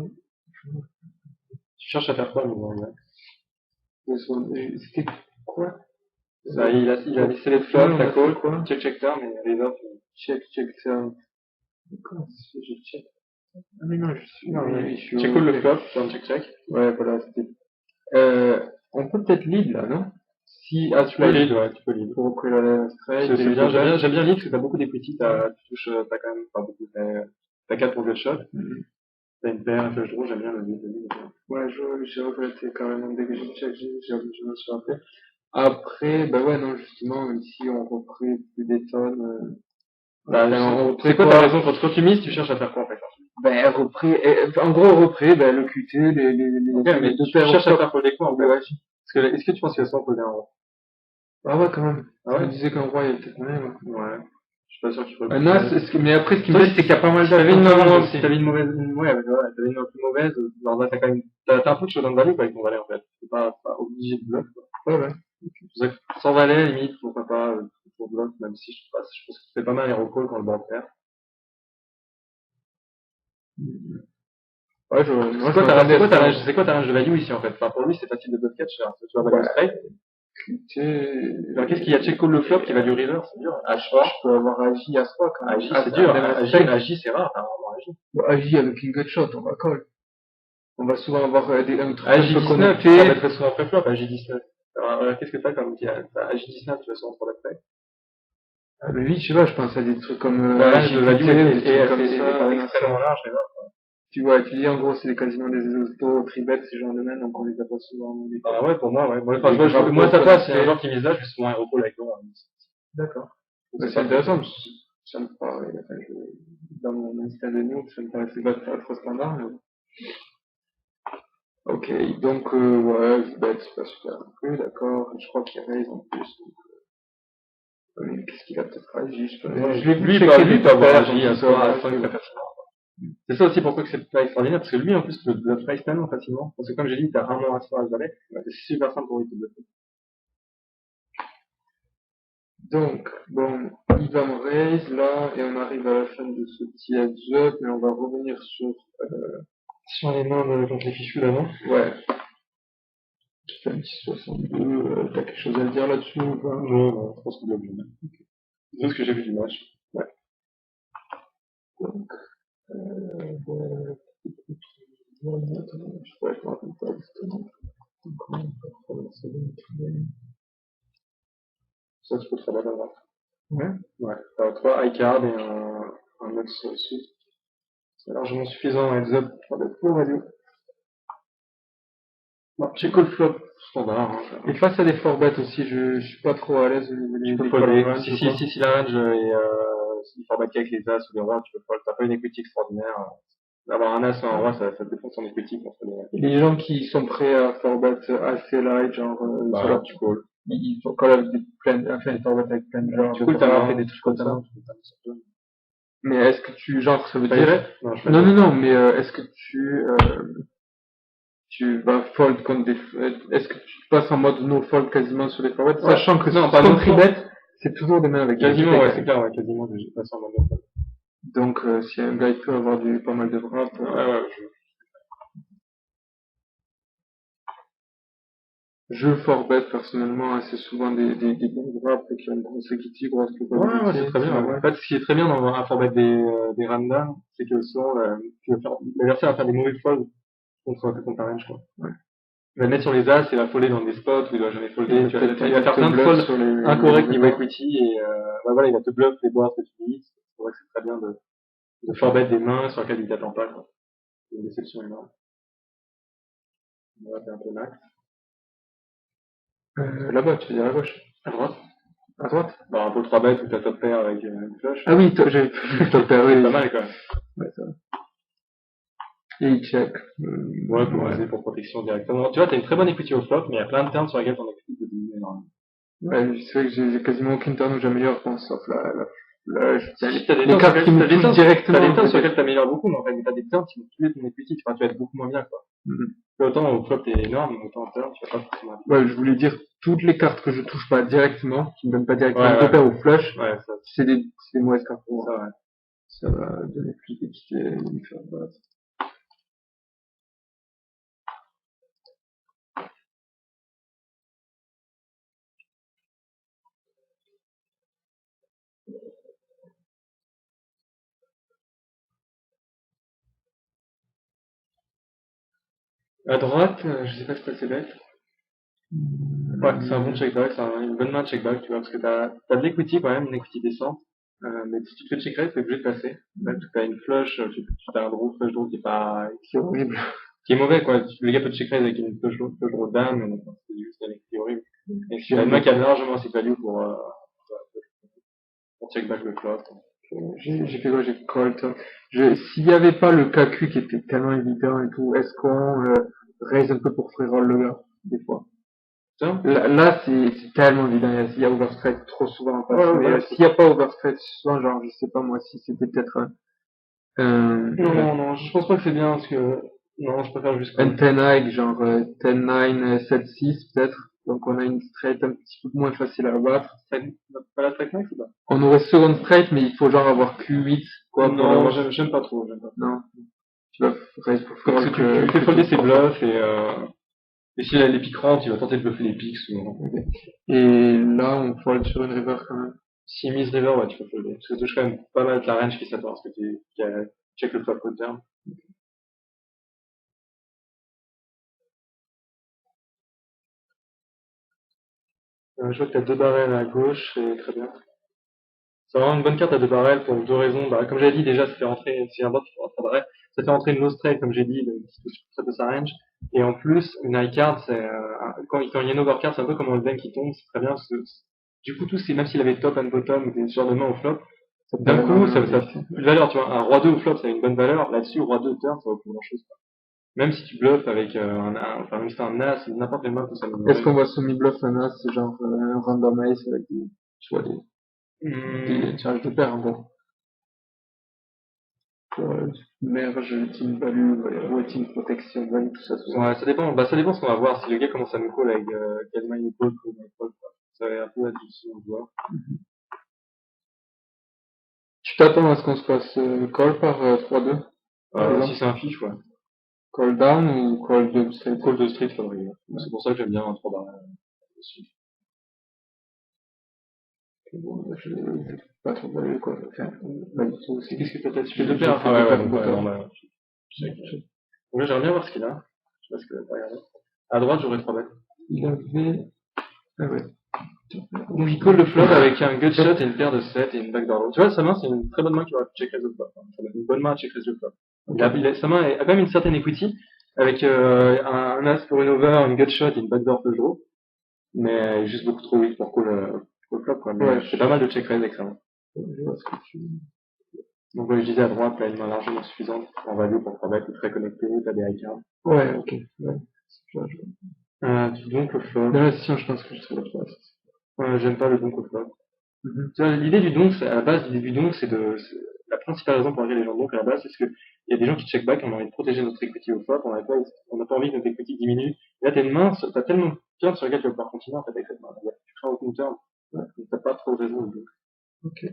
Tu cherches à faire quoi, le mouvement exact? C'était quoi? Ça, il a lissé les flops, on la a fait call, quoi? check turn, et les offs. Check turn. Comment ça se fait, je check? Ah mais non, je suis Check call le flop, turn check. Ouais, voilà, c'était. On peut peut-être lead là, non? Si, Tu peux lead, ouais, tu peux lead. pour repris la straight. C'est bien, j'aime bien lead parce que t'as beaucoup d'equity, tu touches, t'as quand même pas beaucoup, t'as 4 pour gut shot, t'as une paire, un flush draw, j'aime bien le lead. Ouais, j'ai regretté quand même, dès que j'ai check, je me suis rappelé. Après, bah ouais, non, justement, même si on reprit plus des tonnes, c'est quoi ta raison quand tu mises, tu cherches à faire quoi en fait? Ben, repris, en gros, repris, ben, le QT, Ok, mais deux tu paires cherches à faire folder quoi en fait? Ouais. Est-ce que tu penses qu'il va souvent folder en rond? Ah ouais, quand même. Ah ouais? Je me disais qu'en roi, il y avait peut-être moyen, Ouais. Je suis pas sûr que tu peux. Non, mais après, ce qui me plaît, c'est qu'il y a pas mal t'avais d'alternances. si t'avais une mauvaise, ouais, t'avais une plus mauvaise, alors là, t'as quand même, t'as un peu de showdown value avec ton valet, en fait. C'est pas obligé de bluff, quoi. Ouais. Sans valet, limite, pourquoi pas, pour bluff, même si je pense que tu fais pas mal hero call quand le board perd. Ouais, C'est quoi ta range de value ici, en fait? Enfin, pour lui, c'est facile de bluff catch, hein. Tu vas value straight. Alors, qu'est-ce qu'il y a? Check call le flop qui va du river, c'est dur. H3. Je peux avoir AJ, As3 quand même. AJ, c'est dur. AJ, c'est rare, apparemment, AJ. AJ avec une gut shot, on va call. On va souvent avoir un truc AJ19, ça va très souvent pré-flop, AJ19. Alors, qu'est-ce que t'as comme AJ19, tu vas souvent pour l'après? Ah, mais oui, je sais pas, je pense à des trucs comme, de value et comme ça. Extrêmement large, mais Tu vois, tu dis en gros, c'est quasiment des auto, tribet, ces genres de domaines, donc on les a pas souvent. Ah ouais, pour moi, ouais. Moi, ça passe, c'est un joueur qui mise là, je fais souvent un repos avec moi. D'accord. C'est intéressant, ça me paraît, dans mon instinct de noob, ça me paraissait pas trop standard, mais... Ok, donc, ouais, je bet, c'est pas super non plus, d'accord, je crois qu'il y a raise en plus, donc, qu'est-ce qu'il a peut-être agi, je sais pas. Lui, peut avoir agi à 5 très facilement. C'est ça aussi pourquoi que c'est pas extraordinaire, parce que lui, en plus, le bluff raise tellement facilement, parce que comme j'ai dit, t'as un an à se faire à valet, c'est super simple pour lui de bluffer. Donc, bon, il va me raise là, et on arrive à la fin de ce petit heads up, mais on va revenir sur les mains contre les fichus d'avant. Ouais. Fais un petit 62, t'as quelque chose à dire là-dessus ou pas? Non, je pense qu'il est obligé. C'est ce que j'ai vu du match. Ouais. Donc, je pourrais faire un peu de justement. Ça, tu peux te rabattre à droite. Ouais. Ouais. T'as 3 high cards et un autre sud. C'est largement suffisant heads up pour le full value. Bon, check call flop standard. Hein, et face à des 4-bet aussi, je suis pas trop à l'aise au niveau des range. Si la range est, si 4-bet avec les as ou les rois, tu peux fold. T'as pas une equity extraordinaire. D'avoir un as ou un roi, ça défend son equity contre les gens qui sont prêts à 4-bet assez light, genre, bah, tu call. Ils font call avec des pleines, enfin, des 4-bet avec plein de genres. Tu call, t'as fait des trucs comme ça. Mais est-ce que genre, ça veut dire... Non, mais est-ce que tu vas fold contre des... Est-ce que tu passes en mode no fold quasiment sur les forwards, sachant que non, pas no tribet, c'est toujours des mains avec quasiment, ouais, c'est clair, ouais, quasiment, j'ai passé en mode no fold. Donc, si un gars il peut avoir pas mal de frappes... Je forbet personnellement assez souvent des bons frappes qui ont une grosse equity, grosse probabilité. Ouais, c'est très bien. En fait, ce qui est très bien dans un forbet des randoms, c'est que souvent, l'adversaire va faire des mauvais folds contre ta range, quoi. Ouais. Il va le mettre sur les as et va folder dans des spots où il doit jamais folder. Il va faire plein de folds incorrects niveau equity et voilà, il va te bluff les boards que tu dis. C'est vrai que c'est très bien de forbet des mains sur lesquelles il t'attend pas, quoi. C'est une déception énorme. On va faire un peu max. Là-bas, tu veux dire à gauche? À droite. À droite? Bah, un peu 3 bêtes où t'as top pair avec une flush. Ah oui, j'avais top pair, oui. C'est pas mal, quand même. Ouais, ça va. Et il check. Ouais, pour protection directement. Tu vois, t'as une très bonne equity au flop, mais il y a plein de turns sur lesquels ton equity peut diminuer énormément. Ouais, c'est vrai que j'ai quasiment aucune turn où j'améliore, sauf la les cartes qui me touchent directement. T'as des turns sur lesquels t'améliores beaucoup, mais en fait, t'as des turns qui vont tuer ton equity, tu vas être beaucoup moins bien, quoi. Autant au flop t'es énorme, autant en turn, tu vas pas forcément. Ouais, je voulais dire, toutes les cartes que je touche pas directement, qui me donnent pas directement deux paires ou flush, c'est des mauvaises cartes pour moi. Ça, ouais. Ça va donner plus d'équité, me faire battre. À droite, je sais pas si c'est assez bête. Ouais, c'est un bon check back, c'est une bonne main de check back, tu vois, parce que t'as de l'equity quand même, une equity décente. Mais si tu te fais check raise, t'es obligé de passer. Même si t'as une flush, tu t'as un draw, flush draw qui est pas, C'est horrible. qui est mauvais, quoi. Le gars peut te check raise avec une flush draw dame, mais bon, c'est juste un equity horrible. Et si t'as une main qui a largement assez value pour check back le flop. J'ai fait quoi? J'ai call turn. S'il y avait pas le KQ qui était tellement évident et tout, est-ce qu'on raise un peu pour free roll le gars, des fois? Tiens. Là c'est tellement évident. Il y a overstraight trop souvent en face. Ouais, Mais ouais, s'il y a pas overstraight souvent, genre, je sais pas moi si c'était peut-être non, je pense pas que c'est bien, parce que, non, je préfère juste un call. 10 high, genre 10-9, 7-6 peut-être. Donc on a une straight un petit peu moins facile à battre. Pas la strike max ou pas? On aurait second straight, mais il faut genre avoir Q8, quoi, pour Non, l'avoir. j'aime pas trop, j'aime pas. Non. Tu vas raise pour free Parce roll que tu que fais folder tu ses prends. bluffs et s'il a les piques rentrent, il va tenter de bluffer les piques souvent. Et là, on fold sur une river quand même. Si mise river, ouais, tu peux folder. Parce que ça touche quand même pas mal de la range qui s'attend, parce que tu check le flop au terme. Je vois que t'as deux barrels à gauche, c'est très bien. C'est vraiment une bonne carte à deux barrels pour deux raisons. Bah, comme j'ai dit, déjà, ça fait rentrer, si un bot fait rentrer un barrel, ça fait rentrer une low straight, comme j'ai dit, qui touche très peu sa range. Et en plus, une high card, c'est, quand il y a une overcard, c'est un peu comme un bank qui tombe, c'est très bien, parce que, du coup, tout, c'est, même s'il avait top and bottom, ou des genres de mains au flop, d'un coup, ça a plus de valeur, tu vois. Un roi 2 au flop, ça a une bonne valeur. Là-dessus, roi 2 turn, ça vaut plus grand chose, quoi. Même si tu bluffes avec, enfin, même si t'as un as, n'importe quelle main peut Est-ce s'améliorer. qu'on voit semi-bluff un as, c'est genre un random ace avec des, tu vois, des charges de paire, bon. Merge, team value, ouais, team protection value, tout ça, tout ça. Ouais, ça dépend. Bah, ça dépend ce qu'on va voir. Si le gars commence à nous call avec quelle main il call, comme il call, quoi. Ça va un peu être difficile à voir. Tu t'attends à ce qu'on se fasse call par 3-2? Si c'est un fiche, ouais. Call down ou call de straight? Call de street, faudrait. C'est pour ça que j'aime bien un 3 barres dessus. Bon, je pas trop value, quoi. Enfin, pas du tout. Qu'est-ce que t'as dessus? J'ai Deux j'ai paires. fait Ah ouais, deux ouais, paires donc, ouais, bottom. normal. Donc là, j'aimerais bien voir ce qu'il a. Je sais pas ce que t'as regardé. À droite, j'aurais 3 bêtes. Il avait, ah ouais. Donc il call le flop avec un gut shot et une paire de 7 et une backdoor low. Tu vois, sa main, c'est une très bonne main qui va check raise le flop. Ça va être une bonne main à check raise le flop. Sa main a quand même une certaine equity, avec un as pour une over, une gut shot et une backdoor flush draw. Mais elle est juste beaucoup trop weak pour call le flop, quoi. Mais Ouais, c'est pas mal de check raise avec ça. je vois ce que tu Donc comme je disais, à droite, t'as une main largement suffisante en value pour 3 bêtes, très connecté, t'as des high cards. Ouais, ok. Ouais. Tu donk le flop. Dans la session, je pense que je serais la place. J'aime pas le donk au flop. Tu vois, l'idée du donk, à la base, l'idée du donk, la principale raison pour laquelle les gens donkent à la base, c'est parce que il y a des gens qui check back, on a envie de protéger notre equity au flop, on n'a pas envie que notre equity diminue. Et là, t'as une main, t'as tellement de turns sur lesquels tu vas pouvoir continuer, en fait, avec cette main. Tu crées aucune turn. Ouais, t'as pas trop de raison de donk. Ok.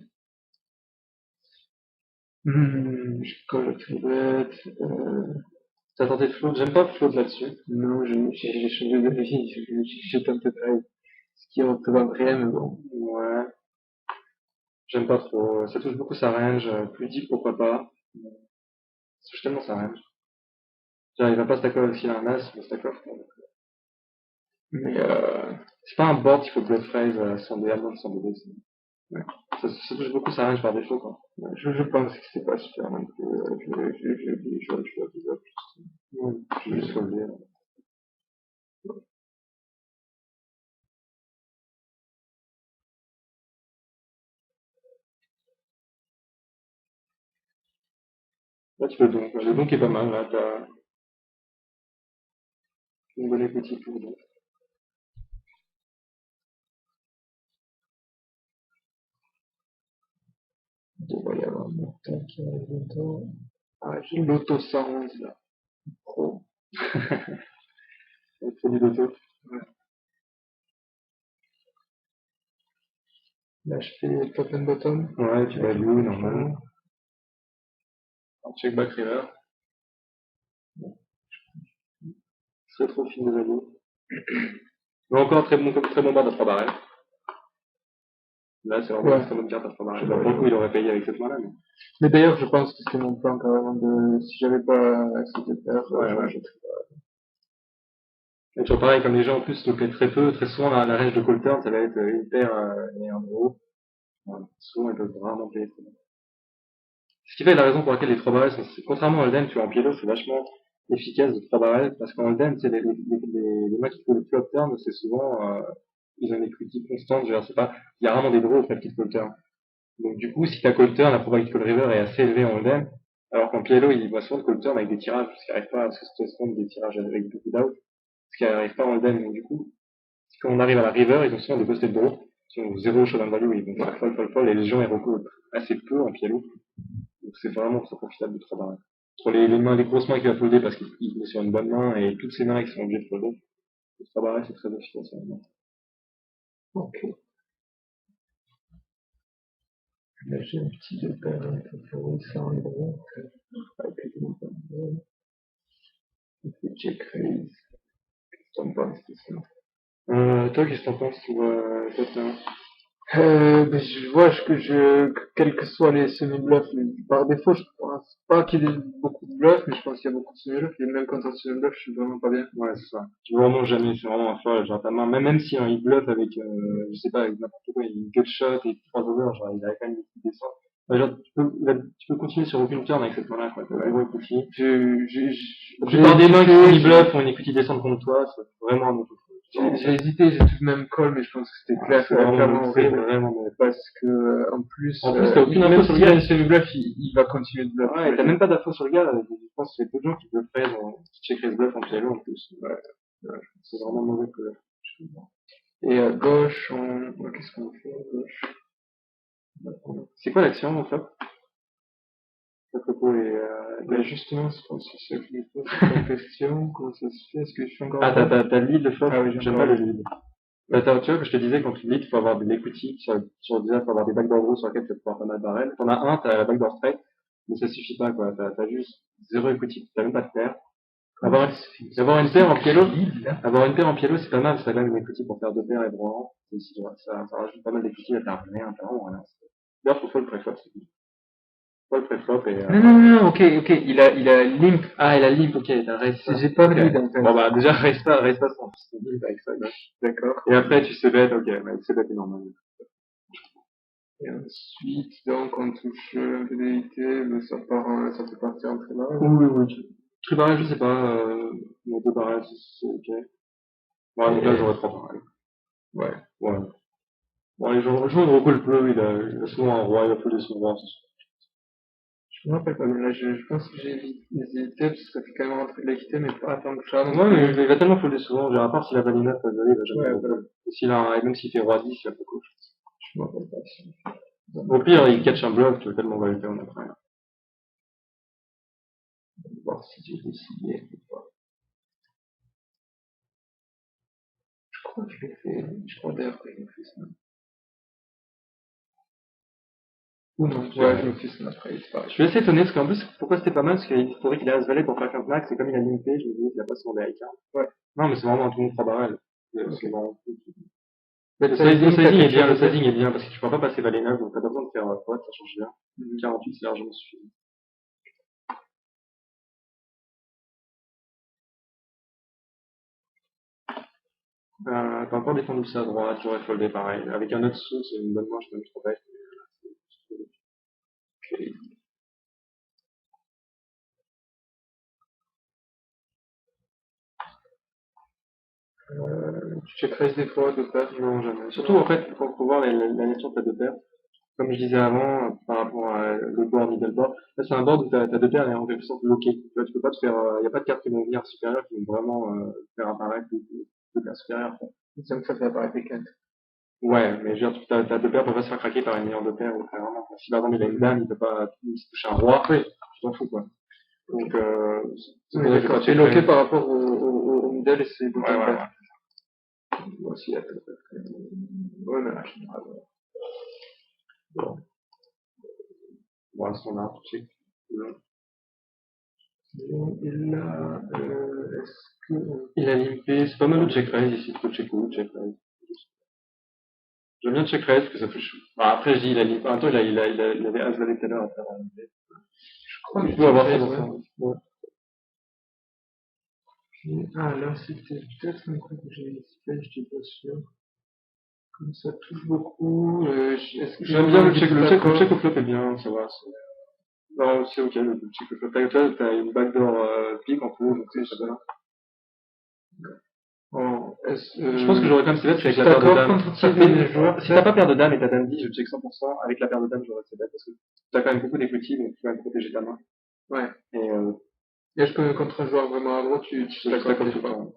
Je colle le tribet, T'as tenté de float, j'aime pas float là-dessus. non, j'ai changé d'avis, j'ai tenté de raise. Ce qui représente rien, mais bon. Ouais. J'aime pas trop. Ça touche beaucoup sa range. Plus deep, pourquoi pas. Ça touche tellement sa range. Genre, il va pas stack off s'il a un as, il va stack off. Mais, C'est pas un board, il faut bluff raise sans DA, sans DD. Ouais. Ça touche beaucoup sa range par défaut, quoi. je pense que c'est pas super non plus, je abuse. Ouais. Je vais juste relever. Là, tu peux donc. Le donk est pas mal, là. T'as une bonne equity pour le donk. Il devrait y avoir un montant qui arrive bientôt. Ah, j'ai l'auto 111, là. Pro. Le produit d'auto. Là, je fais top and bottom. Ouais, tu vas value, normal. Check back river. C'est trop fin de value. Mais encore très bon board à 3 barrels. Là, c'est vraiment une très bonne carte à 3 barrels. Pour le coup, il aurait payé avec cette main-là, mais. Mais d'ailleurs, je pense que c'est mon plan carrément de, si j'avais pas accès de paire, Ouais. je Et toujours pareil, comme les gens en plus le plaient très peu, très souvent la range de call turn, ça va être une paire et un gros. Voilà. Souvent ils peuvent vraiment payer très bien. Ce qui fait la raison pour laquelle les 3 barrels sont, contrairement à Holden, tu vois, en pied c'est vachement efficace de 3 barrels, parce qu'en Holden, tu sais, les mecs qui font le flop turn, c'est souvent, ils ont une equity constante, je sais pas, il y a rarement des draws au qui call turn. Donc du coup, si ta call turn, la probabilité call river est assez élevée en Holden, alors qu'en PLO, il voit souvent de call turn avec des tirages, parce qu'il n'arrive pas à se prendre des tirages avec beaucoup d'out, parce qu'il n'arrive pas en Holden. Donc du coup, quand on arrive à la river, ils ont souvent des busted draws, qui ont 0 showdown value, ils vont faire fold, et les gens, ils recoupent assez peu en PLO. Donc c'est vraiment très profitable de 3 barrels. Sur les mains, les grosses mains qu'il va folder parce qu'il est sur une bonne main, et toutes ces mains qui sont obligées de folder, les 3 barrels, c'est très efficace. Ok. Là, j'ai un petit deux paires, un peu favori, ça en gros. Avec les deux paires. Et puis check raise. Qu'est-ce que t'en penses de ça? Toi, qu'est-ce que t'en penses pour toi, Ben, je vois quels que soient les semi-bluffs, par défaut, je pense pas qu'il y ait beaucoup de bluffs, mais je pense qu'il y a beaucoup de semi-bluffs, et même quand un semi-bluff, je suis vraiment pas bien. Ouais, c'est ça. Tu veux vraiment jamais, c'est vraiment un folle, genre ta main, même si il bluffe avec, je sais pas, avec n'importe quoi, il gut shot et 3 over, genre il a quand même des petites descentes. Ouais, genre, tu peux continuer sur aucune turn avec cette main-là, quoi. T'as zéro equity. La plupart des mains qui bluff ont une equity descente contre toi, c'est vraiment un autre. J'ai hésité, j'ai tout de même call, mais je pense que c'était clairement horrible. Vraiment, Parce que, en plus, t'as aucune même info sur le s'il a gars. une semi-bluff, il va continuer de bluff. Ouais, t'as même pas d'info sur le gars, je pense que c'est peu de gens qui blufferaient qui checkeraient ce bluff en PLO en plus. Ouais. C'est vraiment mauvais que, Et à gauche, qu'est-ce qu'on fait à gauche? c'est quoi l'action, en fait? À propos et, Ben justement, je pense que c'est ça que je me pose cette question. Comment ça se fait? Est-ce que je suis encore t'as le lead, le flop? Ah oui, J'aime pas le lead. Tu vois, que je te disais, quand tu lead, il faut avoir de l'equity, déjà, faut avoir des backdoor gros sur lesquels tu vas pouvoir pas mal barrel. T'en as un, t'as la backdoor straight, mais ça suffit pas, quoi. T'as juste zéro equity, t'as même pas de paire. Avoir une paire en pielo, c'est pas mal, ça donne une equity pour faire deux paires et broant. Ça rajoute pas mal d'equity, là, t'as rien, t'as vraiment rien. D'ailleurs, faut le préflop, c'est tout. Faut le préflop et, Non, ok, il a limp. Ah, il a limp, ok, t'as raise ça. J'ai pas de lead, en fait. Bon, bah, déjà, raise pas sans limp avec ça, D'accord. Et après, tu sais bet, ok, bah, tu sais bet est normal. Et ensuite, donc, on touche fidélité, mais ça peut partir en très mal. Oui. Tri barrage, je sais pas, mais deux barrages, c'est ok. Bon, donc là, j'aurais trois barrages. Ouais. Bon, les gens ne recollent plus, il a souvent un roi, il a folder son roi, c'est sûr. Je me rappelle pas, mais là, je pense que j'ai hésité, parce que ça fait quand même rentrer de l'équité, mais pas tant que ça. Ouais, mais il va tellement folder souvent, à part s'il a vanilla, il va jamais voilà. Et même s'il fait roi 10, il a pas couche. Je me rappelle pas si. Au pire, il catch un bluff, tu vas tellement valider en après. On va voir si j'ai décidé ou pas. Je crois d'ailleurs que je me fais ça. Ou non, ouais, je me fais ça après, c'est pareil. Je suis assez étonné, parce qu'en plus, pourquoi c'était pas mal, parce qu'il faudrait qu'il ait as valet pour faire 15 max, et comme il a limpé, je me disais qu'il a pas souvent des high Ouais. Non, mais c'est vraiment un tout le monde 3 barrel. C'est vraiment Le sizing est bien, parce que tu pourras pas passer valet 9, donc t'as pas besoin de faire pote, ça change bien. 48, c'est largement suffisant. T'as encore défendu ça à droite, j'aurais foldé pareil. Avec un autre sous, c'est une bonne manche, même trop bête. Okay. Tu check raise des fois, deux paires? Non, jamais. Surtout, en fait, quand faut voir la nature de ta deux paires, comme je disais avant, par rapport à le board, middle board, là, c'est un board où ta deux paires est en quelque sorte bloquée. Là, tu peux pas te faire, y a pas de cartes qui vont venir supérieures qui vont vraiment, faire apparaître les paires supérieures, quoi. Ça me fait apparaître les quintes. Ouais, mais je veux dire, ta deux paires peut pas se faire craquer par une meilleure deux paires, ou très rarement. Si par exemple il a une dame, il peut pas, il se touche un roi, oui, tu t'en fous, quoi. Donc, c'est d'accord. C'est bloqué par rapport au middle et c'est bloqué. Ouais. Moi aussi, il y a peut-être. Ouais, mais en général, Bon. Bon, son art, tu sais. Et là, est-ce que. Il a limpé, c'est pas mal de check raise ici, trop check ou check raise. J'aime bien check raise parce que ça fait chou. Bah, après, je dis, il a limpé. En même temps, il avait as valet tout à l'heure après avoir limpé. Je crois que je peux avoir ça raise, dans ça. Ouais. Ah, là, c'était peut-être un coup que j'avais fait, je suis pas sûr. Comme ça touche beaucoup. Est-ce que J'aime bien le d'accord? check au flop est bien, ça va. Non, c'est ok, le check au flop. T'as une backdoor pick en plus, donc c'est bien. Je pense que j'aurais quand même C-bet avec la paire de d'accord dames. contre qui les joueurs? Si t'as pas paire de dames et t'as dame 10, je check 100%. Avec la paire de dames, j'aurais C-bet parce que t'as quand même beaucoup d'equity, donc tu vas protéger ta main. Ouais. Et Est-ce que contre un joueur vraiment aggro, tu je suis d'accord t'accordes tout le pas? temps.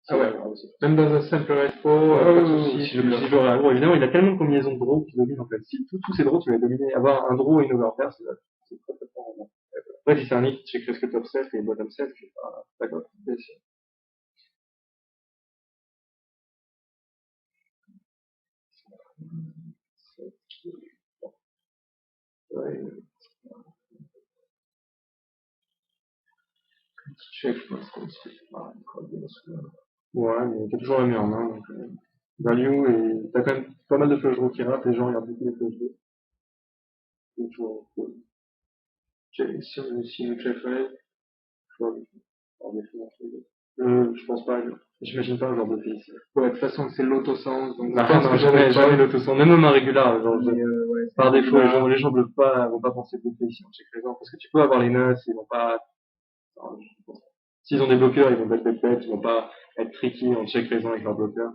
Ah ouais. Même dans un simple repo, pas de soucis. Si j'aurais aggro, évidemment, il a tellement de combinaisons de draws qui dominent en fait. Si tous ces draws, tu vas dominer. Avoir un draw et une overpair, c'est très très fort. Après, si c'est un hit, tu check presque top 7 et bottom 7, je suis pas d'accord. Ouais, check, je pense qu'on se fait pas encore bien sûr. Ouais, mais t'as toujours la meilleure main, donc value et t'as quand même pas mal de flush draws qui ratent, les gens regardent beaucoup les flush draws. C'est toujours cool. Si on check raise, Je vois, alors, des fois, je pense pas, j'imagine pas un genre de fait ici. ouais, de toute façon, c'est l'autosens, donc je Bah, pense non, que jamais, j'aurais pas. jamais l'auto-sens, même aux mains régulières, genre, Mais, ouais, par c'est défaut, là. les gens bluffent pas, vont pas penser bluffer ici, on check les gens, parce que tu peux avoir les nuts, ils vont pas, enfin, s'ils ont des bloqueurs, ils vont bet, ils vont pas être tricky, on check les gens avec leurs bloqueurs.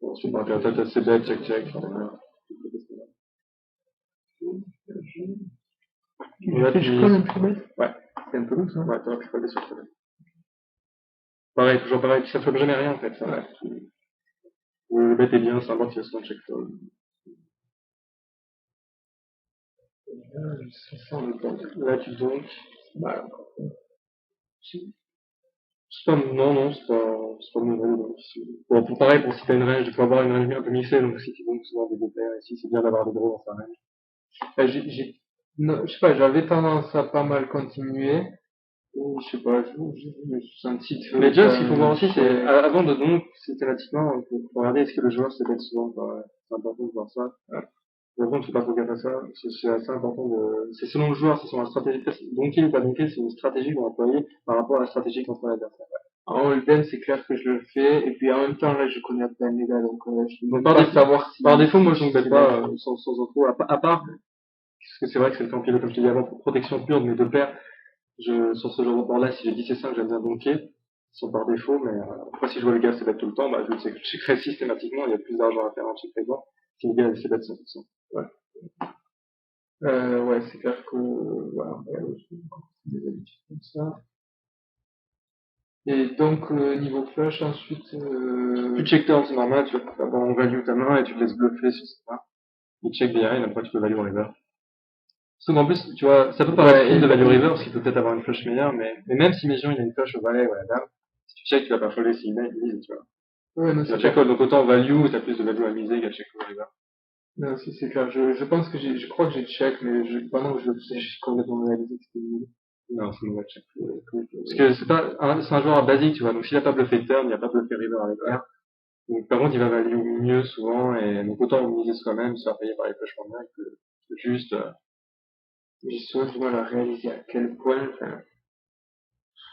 Ensuite, bah, t'as ces bêtes, check. Et là, Je colle un peu. ouais, C'est un peu long, ça. ouais, t'aurais pu coller sur ce bête. Pareil, toujours pareil, ça fait jamais rien, en fait, ça. Ouais. Le bête est bien, c'est un bot qui va souvent check fold. Ça sent le temps. Là, tu donc, Voilà. non, c'est pas mauvais, donc. Bon, pareil, pour si t'as une range, il faut avoir une range un peu mixée, donc si tu donnes souvent des deux paires, ici, c'est bien d'avoir des draws dans sa range. Non, je sais pas, j'avais tendance à pas mal continuer. Ou, je sais pas, je suis senti de Mais déjà, ce qu'il faut voir un aussi, c'est, check. avant de donc, systématiquement, faut regarder est-ce que le joueur se bête souvent, quoi. C'est important de voir ça. Par contre, faut pas trop gaffe à ça. C'est assez important de, c'est selon le joueur, c'est selon la stratégie. Donker ou pas donker, c'est une stratégie qu'on va employer par rapport à la stratégie contre l'adversaire. En hold'em, c'est clair que je le fais. Et puis en même temps, là, je connais pas les gars, donc je ne Donc, peux pas savoir si. par défaut, moi, je ne bête c'est pas, là. sans info, à part, parce que c'est vrai que c'est le camp comme je t'ai dit avant, pour protection pure de mes deux paires, sur ce genre de board-là, si j'ai 10 et 5, j'aime bien donker. Ils sont par défaut, mais après, si je vois le gars se battre tout le temps, bah, je le checkerai systématiquement, il y a plus d'argent à faire en check raising si le gars se battre 100%. Ouais. Ouais, c'est clair que, voilà, des habitudes comme ça. Et donc, niveau flush, ensuite, Tu check turn, c'est normal, tu vas avoir en value ta main et tu te laisses bluffer sur ce point. Tu check behind, après tu peux value river. Sauf en plus, tu vois, ça peut paraître ouais, facile de value river parce qu'il peut peut-être avoir une flush meilleure, mais même si Maison il a une flush au valet ou à la dame, si tu check, tu vas pas folder s'il mise, tu vois. ouais, non, Tu c'est vas check clair. call, donc autant value, t'as plus de value à miser qu'à check call river. Non, c'est clair. Je pense que je crois que j'ai check, mais pendant que je le faisais, j'ai complètement réalisé que c'était nul. Non, c'est mauvais check. Parce que c'est un joueur basique, tu vois, donc s'il a pas bluffé turn, il a pas bluffé river avec R. Donc par contre, il va value mieux souvent, et donc autant miser soi-même, se faire payer par les flush moins bien que juste, J'ai souvent du mal à réaliser à quel point, enfin,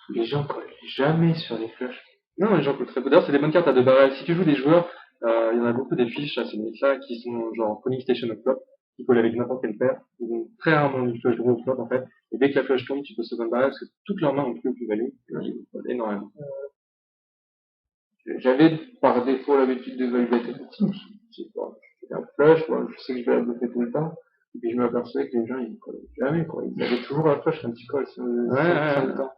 les gens collent jamais sur les flashs. non, les gens coûtent très peu. D'ailleurs, c'est des bonnes cartes à deux barrels. Si tu joues des joueurs, il y en a beaucoup des fiches à ces limites-là qui sont genre Pony Station au flop, qui collent avec n'importe quelle paire. Ils ont très rarement une flush draw au flop, en fait. Et dès que la flush tombe, tu peux second barrel parce que toutes leurs mains ont plus value. Ils collent énormément. J'avais par défaut l'habitude de value bet effective. C'est pas, je fais un flush, bon, je sais que je vais la bluffer tout le temps. Et puis je m'apercevais que les gens, ils collaient jamais, quoi. Ils avaient toujours la flush quand ils collent, sans le temps.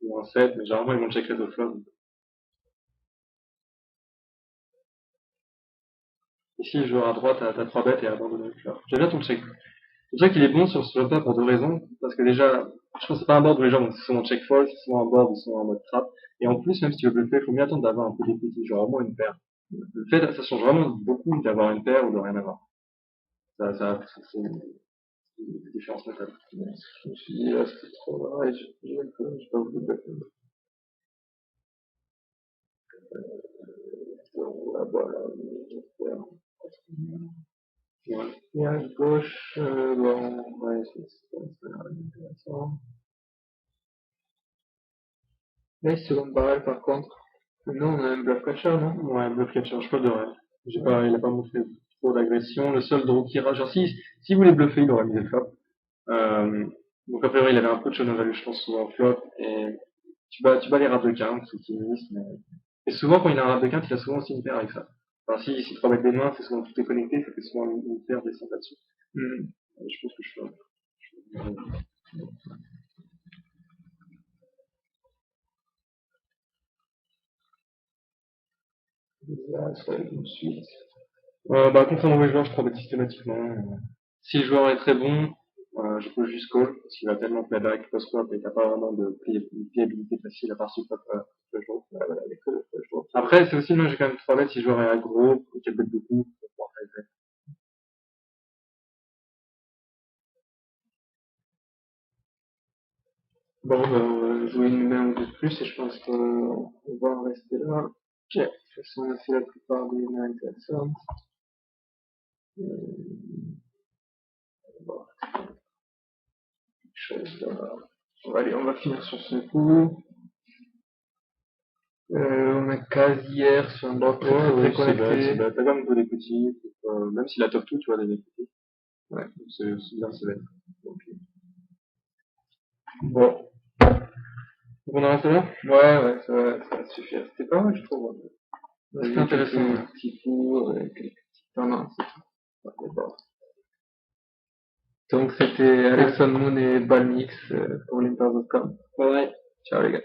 Ou en 7, mais généralement, ils vont check raise au flop. Ici, le joueur à droite, t'as 3 bêtes et abandonné le flop. J'aime bien ton check. C'est vrai qu'il est bon sur ce jeu-là pour deux raisons. Parce que déjà, je pense que c'est pas un board où les gens vont souvent check fold, c'est souvent un board où ils sont en mode trap. Et en plus, même si tu veux bluffer, il faut mieux attendre d'avoir un peu d'equity, genre au moins une paire. Le fait, ça change vraiment beaucoup d'avoir une paire ou de rien avoir. C'est une différence notable. Je me suis dit, là, c'était trop là, et j'ai pas voulu bet. Donc, là, voilà, Ouais. Et à gauche, bon, ouais, c'est pas intéressant. Là, il seconde barrel, par contre. Non, on a un bluff catcher, non? Ouais, bluff catcher, je crois que devrait. Il a pas montré trop d'agression. Le seul draw qui rage, genre si vous voulez bluffer, il aurait misé le flop. Donc a priori, il avait un peu de show value, je pense, souvent en flop, et tu bats les rares de quinte, c'est optimiste, mais... Et souvent, quand il a un rare de quinte, il a souvent aussi une paire avec ça. Enfin, si 3 bêtes des mains, c'est souvent tout est connecté, ça fait souvent une paire descend là-dessus. Je pense que Là, ça va être une suite. contre un mauvais joueur, je 3 bêtes systématiquement. Si le joueur est très bon, je peux juste call, parce qu'il va tellement play back, post-flop, et t'as pas vraiment de pliabilité facile à part sur le joueur. Voilà, les joueurs. Après, c'est aussi, moi, j'ai quand même 3 bêtes si le joueur est aggro, ou qu'il bête beaucoup, pour pouvoir faire. Bon, ben, on va jouer une main ou deux de plus et je pense qu'on va en rester là. Ok. De toute façon, on a fait la plupart des mains intéressantes. Bon, quelque chose là. Allez, on va finir sur ce coup. On a Casière sur un board très connecté. C'est bête. T'as quand même des petits, même s'il a top tout, tu vois, des petits. Ouais. C'est bien, c'est bête. Okay. Bon. On en reste là? Ouais, ça va suffire. C'était pas mal, je trouve. C'était intéressant. Un petit coup, quelques petites tendances et tout. Ouais, bon. Donc c'était Alexandre Moon et Balmix pour l'Inter.com. Ouais. Ciao les gars.